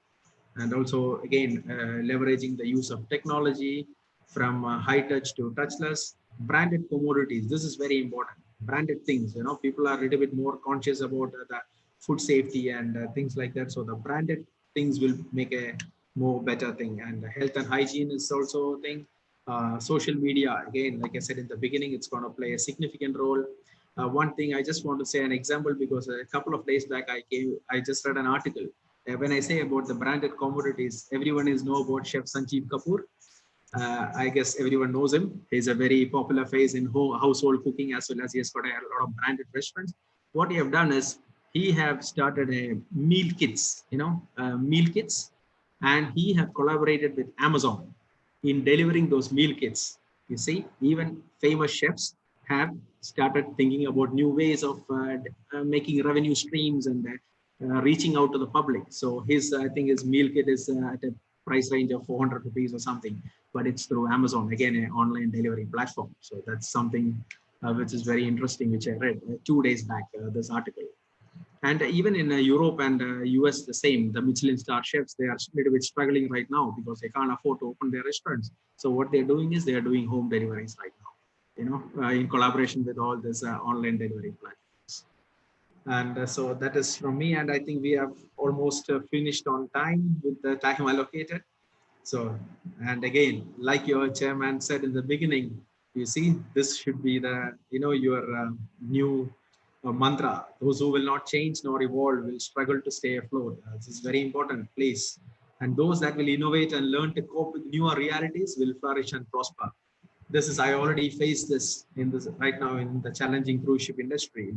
And also, again, leveraging the use of technology from high touch to touchless. Branded commodities, this is very important. Branded things, people are a little bit more conscious about the food safety and things like that. So the branded things will make a more better thing. And health and hygiene is also a thing. Social media, again, like I said in the beginning, it's going to play a significant role. One thing I just want to say an example, because a couple of days back I just read an article. When I say about the branded commodities, everyone is know about Chef Sanjeev Kapoor. I guess everyone knows him. He's a very popular face in household cooking, as well as he has got a lot of branded restaurants. What he have done is he have started a meal kits, meal kits, and he have collaborated with Amazon in delivering those meal kits. You see, even famous chefs have started thinking about new ways of making revenue streams and reaching out to the public. So I think his meal kit is at a price range of 400 rupees or something, but it's through Amazon, again, an online delivery platform. So that's something which is very interesting, which I read 2 days back, this article. And even in Europe and US, the same, the Michelin star chefs, they are a little bit struggling right now because they can't afford to open their restaurants. So what they're doing is they're doing home deliveries right now, in collaboration with all this online delivery platforms. And so that is from me. And I think we have almost finished on time with the time allocated. So, and again, like your chairman said in the beginning, you see, this should be the, your new mantra. Those who will not change nor evolve will struggle to stay afloat. This is very important, please. And those that will innovate and learn to cope with newer realities will flourish and prosper. I already faced this right now in the challenging cruise ship industry.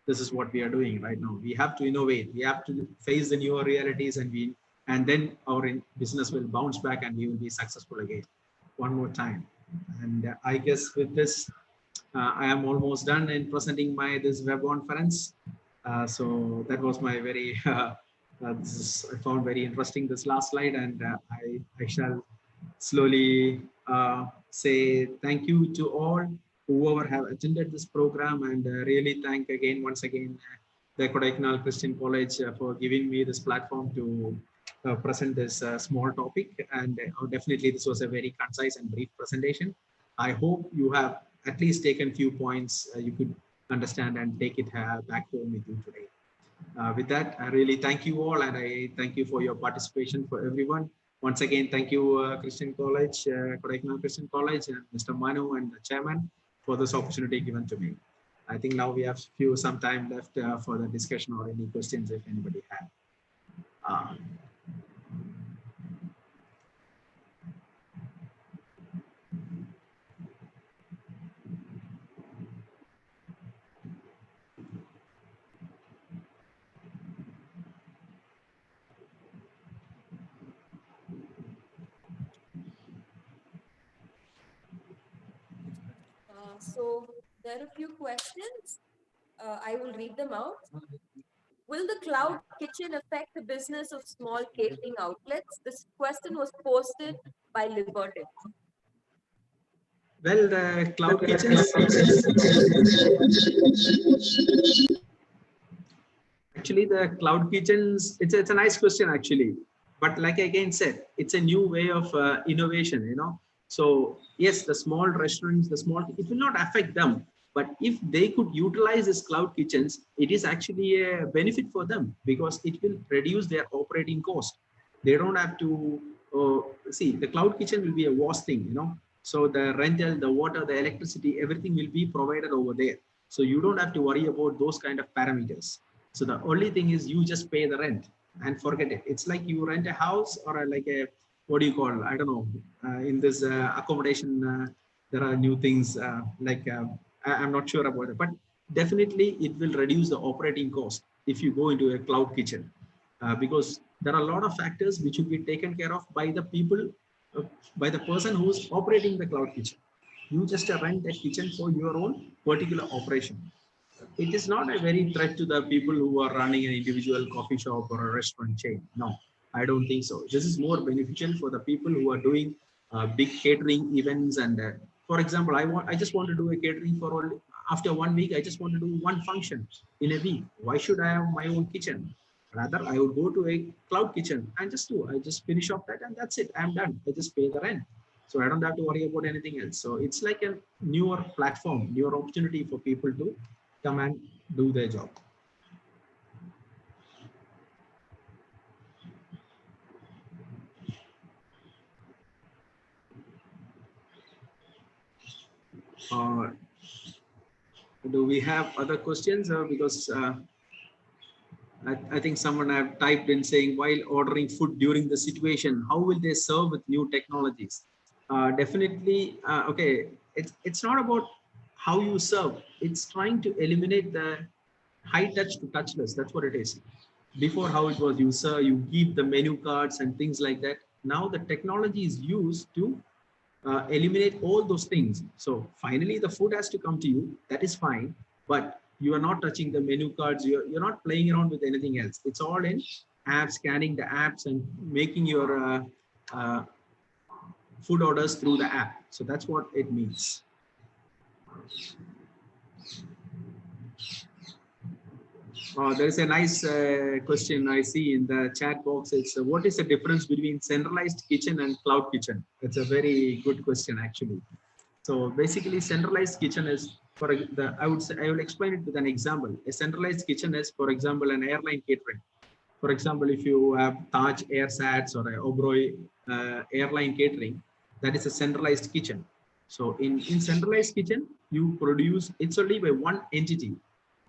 This is what we are doing right now. We have to innovate. We have to face the newer realities, and then our business will bounce back and we will be successful again. One more time. And I guess with this, I am almost done in presenting this Webonference. So that was my very, I found very interesting this last slide, and I shall slowly say thank you to all whoever have attended this program, and really thank again, once again, the Kodaikanal Christian College for giving me this platform to present this small topic. And definitely this was a very concise and brief presentation. I hope you have at least taken few points you could understand and take it back home with you today. With that, I really thank you all, and I thank you for your participation for everyone. Once again, thank you, Christian College, Kodaikanal Christian College, and Mr. Manu and the chairman for this opportunity given to me. I think now we have some time left for the discussion or any questions if anybody had. So there are a few questions. I will read them out. Will the cloud kitchen affect the business of small catering outlets? This question was posted by Liberty. Well, the cloud kitchens, actually the cloud kitchens, it's a nice question actually. But like I again said, it's a new way of innovation, you know. So yes, the small restaurants, it will not affect them. But if they could utilize these cloud kitchens, it is actually a benefit for them because it will reduce their operating cost. They don't have to see the cloud kitchen will be a wash thing, you know. So the rental, the water, the electricity, everything will be provided over there. So you don't have to worry about those kind of parameters. So the only thing is you just pay the rent and forget it. It's like you rent a house or like a, what do you call, I don't know, in this accommodation, there are new things I'm not sure about it, but definitely it will reduce the operating cost if you go into a cloud kitchen because there are a lot of factors which will be taken care of by the people, by the person who's operating the cloud kitchen. You just rent a kitchen for your own particular operation. It is not a very threat to the people who are running an individual coffee shop or a restaurant chain. No, I don't think so. This is more beneficial for the people who are doing big catering events. And for example, I just want to do a catering for only after 1 week. I just want to do one function in a week. Why should I have my own kitchen? Rather, I would go to a cloud kitchen and I just finish off that and that's it. I'm done. I just pay the rent. So I don't have to worry about anything else. So it's like a newer platform, newer opportunity for people to come and do their job. Do we have other questions? Because I think someone have typed in saying, while ordering food during the situation, how will they serve with new technologies? Definitely, okay, it's not about how you serve. It's trying to eliminate the high touch to touchless. That's what it is. Before, how it was, you give the menu cards and things like that. Now the technology is used to eliminate all those things. So finally, the food has to come to you. That is fine, but you are not touching the menu cards. You're not playing around with anything else. It's all in apps, scanning the apps and making your food orders through the app. So that's what it means. There is a nice question I see in the chat box. It's what is the difference between centralized kitchen and cloud kitchen? It's a very good question, actually. So basically, centralized kitchen is I will explain it with an example. A centralized kitchen is, for example, an airline catering. For example, if you have Taj Airsats or a Oberoi airline catering, that is a centralized kitchen. So in centralized kitchen, you produce, it's only by one entity.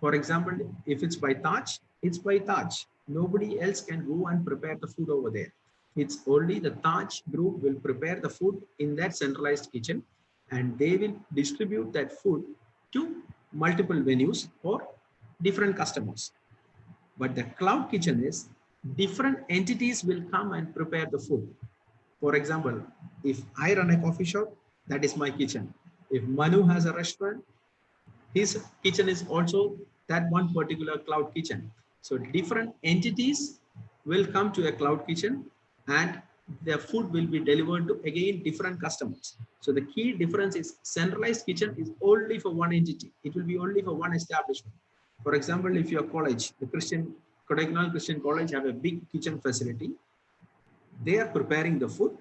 For example, if it's by Taj, it's by Taj. Nobody else can go and prepare the food over there. It's only the Taj group will prepare the food in that centralized kitchen, and they will distribute that food to multiple venues for different customers. But the cloud kitchen is different entities will come and prepare the food. For example, if I run a coffee shop, that is my kitchen. If Manu has a restaurant, his kitchen is also that one particular cloud kitchen. So different entities will come to a cloud kitchen and their food will be delivered to again different customers. So the key difference is centralized kitchen is only for one entity. It will be only for one establishment. For example, if your college, the Kodaikanal Christian College have a big kitchen facility, they are preparing the food.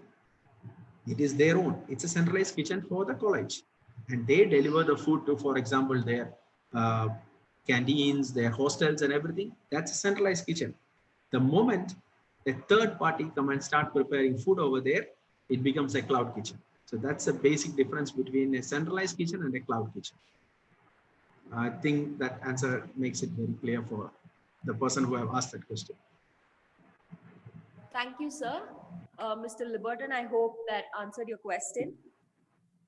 It is their own. It's a centralized kitchen for the college. And they deliver the food to, for example, their canteens, their hostels and everything. That's a centralized kitchen. The moment a third party come and start preparing food over there, it becomes a cloud kitchen. So that's a basic difference between a centralized kitchen and a cloud kitchen. I think that answer makes it very clear for the person who have asked that question. Thank you, sir. Mr. Liberton, I hope that answered your question.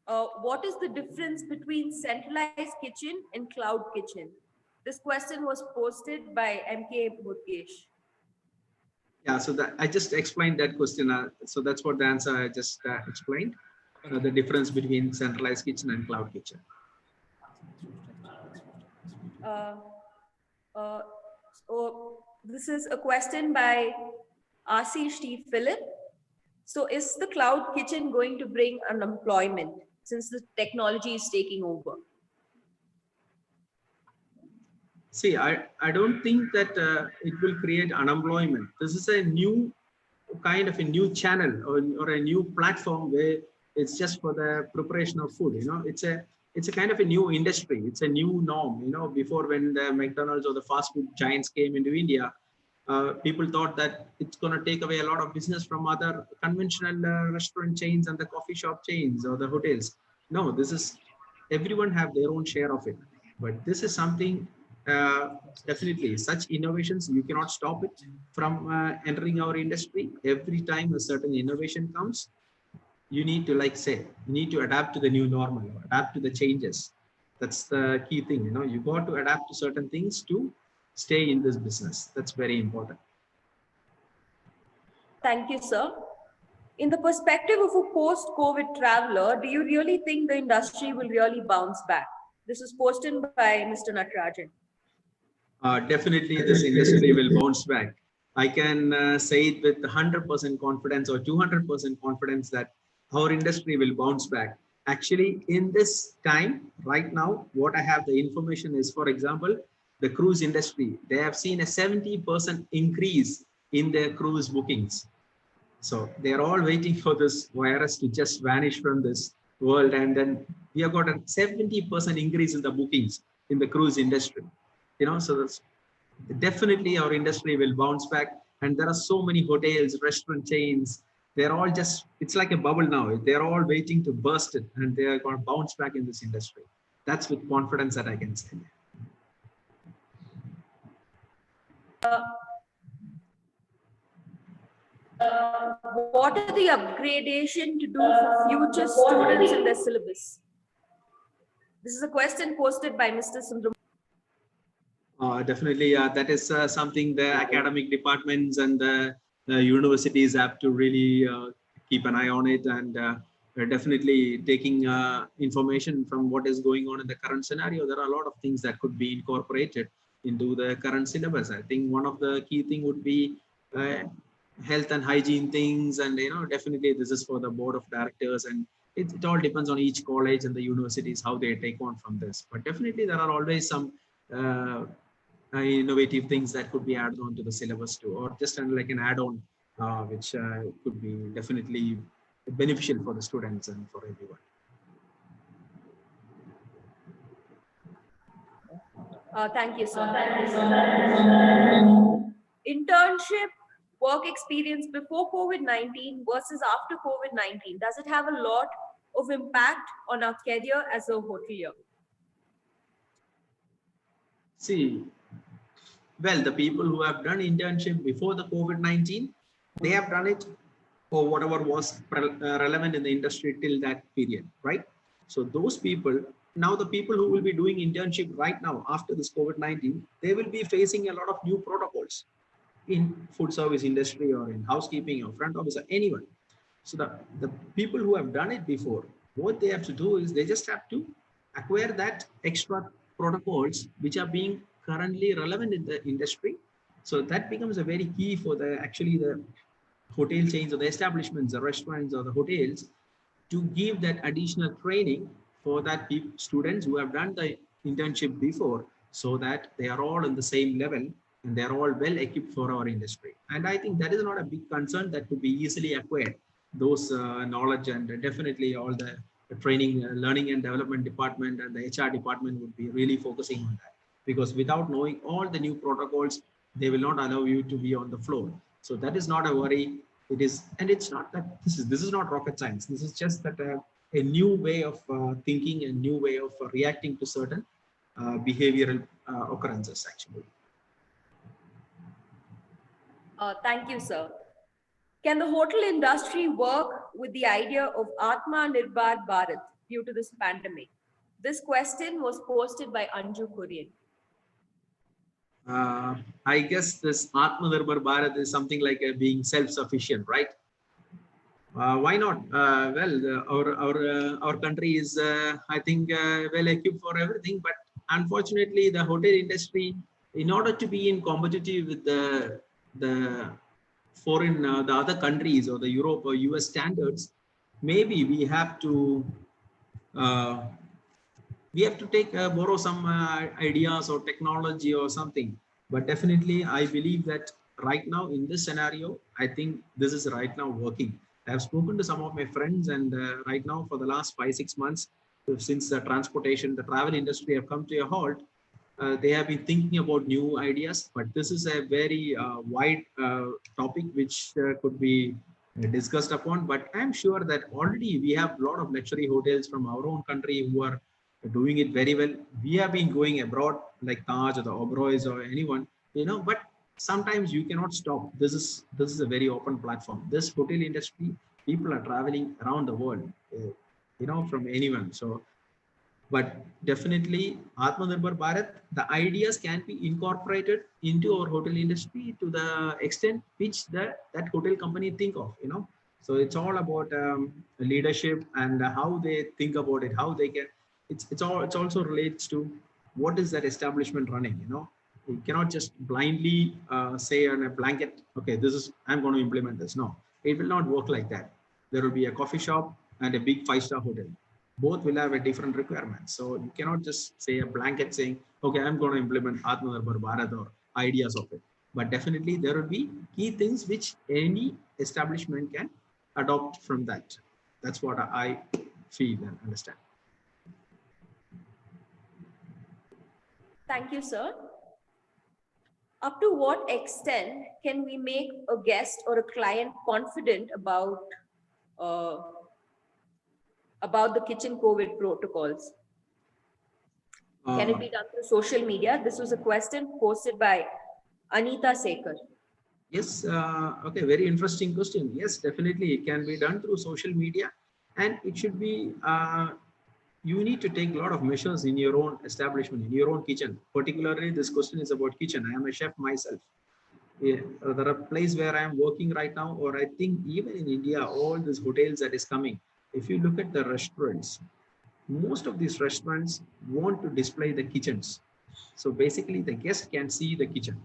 What is the difference between centralized kitchen and cloud kitchen? This question was posted by MK Murkesh. Yeah, so that I just explained that question. So that's what the answer I just explained. The difference between centralized kitchen and cloud kitchen. So this is a question by Ashish T. Philip. So is the cloud kitchen going to bring unemployment since the technology is taking over? See, I don't think that it will create unemployment. This is a new kind of a new channel or a new platform where it's just for the preparation of food. You know, it's a kind of a new industry. It's a new norm. You know, before when the McDonald's or the fast food giants came into India, people thought that it's going to take away a lot of business from other conventional restaurant chains and the coffee shop chains or the hotels. No, this is everyone have their own share of it. But this is something definitely such innovations, you cannot stop it from entering our industry. Every time a certain innovation comes, you need to, like say, you need to adapt to the new normal, adapt to the changes. That's the key thing. You know, you got to adapt to certain things to stay in this business. That's very important. Thank you, sir. In the perspective of a post-COVID traveler, do you really think the industry will really bounce back? This is posted by Mr. Natarajan. Definitely, this industry will bounce back. I can say it with 100% confidence or 200% confidence that our industry will bounce back. Actually, in this time, right now, what I have the information is, for example, the cruise industry, they have seen a 70% increase in their cruise bookings. So they're all waiting for this virus to just vanish from this world. And then we have got a 70% increase in the bookings in the cruise industry. You know, so that's definitely our industry will bounce back. And there are so many hotels, restaurant chains. They're all just, it's like a bubble now. They're all waiting to burst it and they're going to bounce back in this industry. That's with confidence that I can say. What are the upgradation to do for future students in their syllabus? This is a question posted by Mr. Sundram. Definitely, that is something the academic departments and the universities have to really keep an eye on it, and we're definitely taking information from what is going on in the current scenario. There are a lot of things that could be incorporated into the current syllabus. I think one of the key thing would be health and hygiene things, and you know, definitely this is for the board of directors, and it all depends on each college and the universities how they take on from this. But definitely there are always some innovative things that could be added on to the syllabus too, or just like an add-on which could be definitely beneficial for the students and for everyone. Thank you, sir. Internship work experience before COVID-19 versus after COVID-19, does it have a lot of impact on our career as a hotelier? See, well, the people who have done internship before the COVID-19, they have done it for whatever was relevant in the industry till that period, right? So those people, now the people who will be doing internship right now after this COVID-19, they will be facing a lot of new protocols in food service industry or in housekeeping or front office or anyone. So the people who have done it before, what they have to do is they just have to acquire that extra protocols which are being currently relevant in the industry. So that becomes a very key for the actually the hotel chains or the establishments, the restaurants or the hotels to give that additional training for that students who have done the internship before, so that they are all on the same level and they're all well equipped for our industry. And I think that is not a big concern, that could be easily acquired, those knowledge, and definitely all the training, learning and development department and the HR department would be really focusing on that. because without knowing all the new protocols, they will not allow you to be on the floor. So that is not a worry. It is, and it's not that this is not rocket science. This is just that a new way of thinking, a new way of reacting to certain behavioral occurrences actually. Thank you, sir. Can the hotel industry work with the idea of Atma Nirbhar Bharat due to this pandemic? This question was posted by Anju Kurian. I guess this Atmanirbhar Bharat is something like being self-sufficient, right? Why not? Our country is, I think, well equipped for everything. But unfortunately, the hotel industry, in order to be in competitive with the foreign, the other countries or the Europe or US standards, maybe uh, we have to take borrow some ideas or technology or something. But definitely, I believe that right now in this scenario, I think this is right now working. I have spoken to some of my friends, and right now for the last 5-6 months, since the transportation, the travel industry have come to a halt, they have been thinking about new ideas. But this is a very wide topic which could be discussed upon. But I'm sure that already we have a lot of luxury hotels from our own country who are doing it very well. We have been going abroad like Taj or the Oberoi's or anyone, but sometimes you cannot stop. This is a very open platform. This hotel industry, people are traveling around the world, from anyone. So, but definitely Atmanirbhar Bharat, the ideas can be incorporated into our hotel industry to the extent which that hotel company think of, So it's all about leadership and how they think about it, how they can. It's also relates to what is that establishment running. You cannot just blindly say on a blanket, okay, I'm going to implement this. No, it will not work like that. There will be a coffee shop and a big 5-star hotel. Both will have a different requirement. So you cannot just say a blanket saying, okay, I'm going to implement Atmanirbhar Bharat or ideas of it. But definitely there will be key things which any establishment can adopt from that. That's what I feel and understand. Thank you, sir. Up to what extent can we make a guest or a client confident about the kitchen COVID protocols? Can it be done through social media? This was a question posted by Anita Sekar. Yes, okay, very interesting question. Yes, definitely it can be done through social media, and it should be, you need to take a lot of measures in your own establishment, in your own kitchen. Particularly, this question is about kitchen. I am a chef myself. Yeah, there are places where I am working right now, or I think even in India, all these hotels that is coming. If you look at the restaurants, most of these restaurants want to display the kitchens. So basically, the guest can see the kitchen.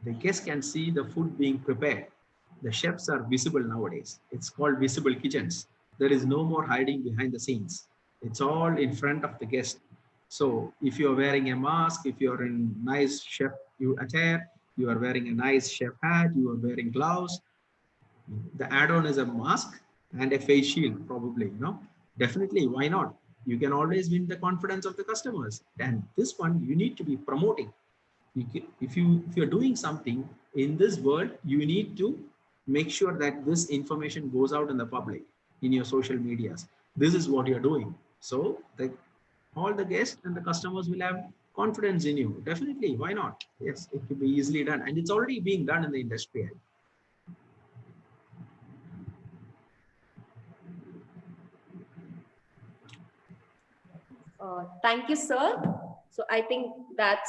The guest can see the food being prepared. The chefs are visible nowadays. It's called visible kitchens. There is no more hiding behind the scenes. It's all in front of the guest. So if you're wearing a mask, if you're in nice chef attire, you are wearing a nice chef hat, you are wearing gloves, the add-on is a mask and a face shield, probably, Definitely, why not? You can always win the confidence of the customers. And this one, you need to be promoting. If you're doing something in this world, you need to make sure that this information goes out in the public, in your social medias. This is what you're doing. So all the guests and the customers will have confidence in you. Definitely, why not? Yes, it could be easily done. And it's already being done in the industry. Thank you, sir. So I think that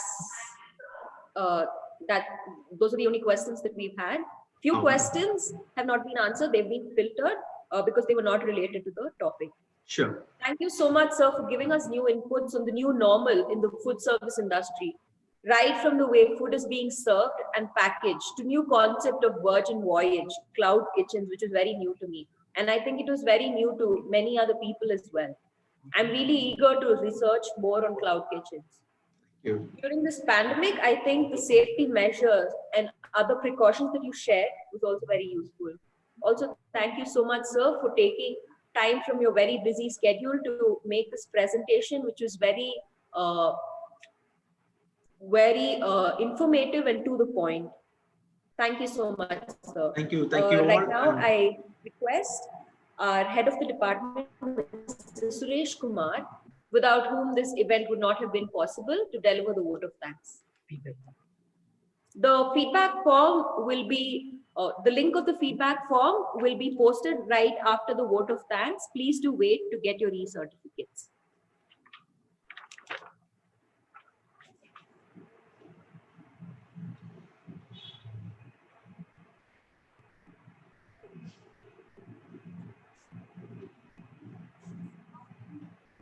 those are the only questions that we've had. Few questions have not been answered. They've been filtered because they were not related to the topic. Sure. Thank you so much, sir, for giving us new inputs on the new normal in the food service industry. Right from the way food is being served and packaged to new concept of virgin voyage, cloud kitchens, which is very new to me. And I think it was very new to many other people as well. I'm really eager to research more on cloud kitchens. During this pandemic, I think the safety measures and other precautions that you shared was also very useful. Also, thank you so much, sir, for taking time from your very busy schedule to make this presentation, which was very informative and to the point. Thank you so much, sir. Thank you all. Right now, I request our head of the department, Mr. Suresh Kumar, without whom this event would not have been possible, to deliver the vote of thanks. The feedback form will be, the link of the feedback form will be posted right after the vote of thanks. Please do wait to get your e-certificates.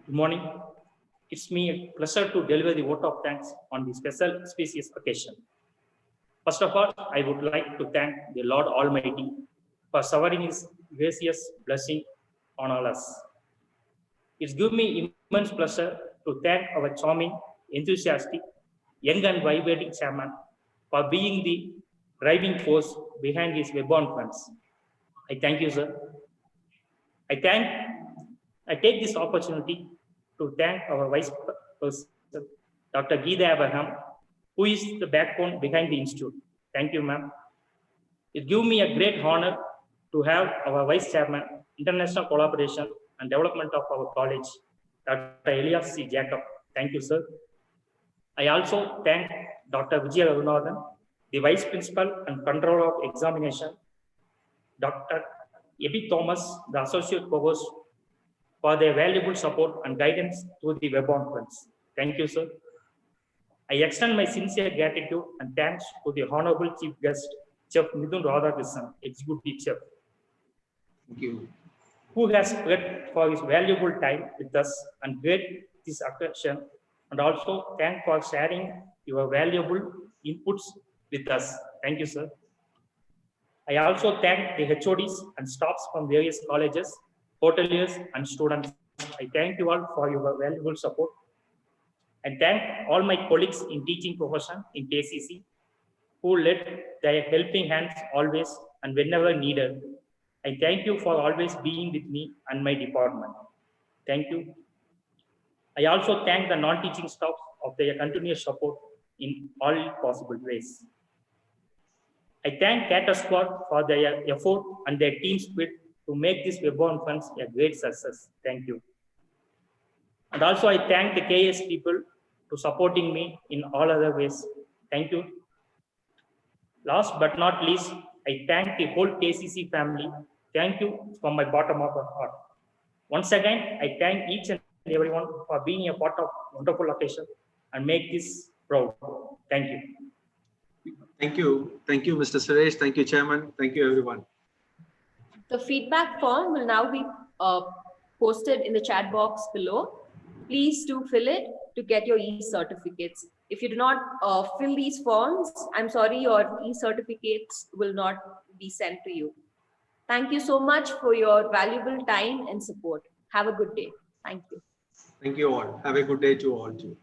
Good morning. It's me a pleasure to deliver the vote of thanks on the special species occasion. First of all, I would like to thank the Lord Almighty for showering His gracious blessing on all us. It's given me immense pleasure to thank our charming, enthusiastic, young and vibrant chairman for being the driving force behind this Webonference. I thank you, sir. I take this opportunity to thank our Vice President, Dr. Geeta Abraham, who is the backbone behind the institute. Thank you, ma'am. It gives me a great honor to have our Vice Chairman, International Collaboration and Development of our college, Dr. Elias C. Jacob. Thank you, sir. I also thank Dr. Vijay Raghunathan, the Vice Principal and Controller of Examination, Dr. Ebi Thomas, the Associate Provost, for their valuable support and guidance through the Webonference. Thank you, sir. I extend my sincere gratitude and thanks to the Honorable Chief Guest, Chef Mithun Radhakrishnan, Executive Chef. Thank you. Who has spread for his valuable time with us and great this occasion, and also thank for sharing your valuable inputs with us. Thank you, sir. I also thank the HODs and staffs from various colleges, hoteliers, and students. I thank you all for your valuable support. And thank all my colleagues in teaching profession in KCC who lent their helping hands always and whenever needed. I thank you for always being with me and my department. Thank you. I also thank the non-teaching staff of their continuous support in all possible ways. I thank Cater Squad for their effort and their team spirit to make this Webonference a great success. Thank you. And also I thank the KS people to supporting me in all other ways. Thank you. Last but not least, I thank the whole KCC family. Thank you from my bottom of my heart. Once again, I thank each and everyone for being a part of wonderful occasion and make this proud. Thank you. Thank you. Thank you, Mr. Suresh. Thank you, Chairman. Thank you, everyone. The feedback form will now be posted in the chat box below. Please do fill it to get your e-certificates. If you do not fill these forms, I'm sorry, your e-certificates will not be sent to you. Thank you so much for your valuable time and support. Have a good day. Thank you. Thank you all. Have a good day to all too.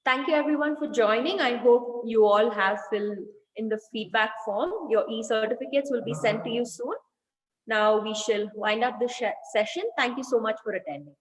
Thank you everyone for joining. I hope you all have filled in the feedback form. Your e-certificates will be sent to you soon. Now we shall wind up the session. Thank you so much for attending.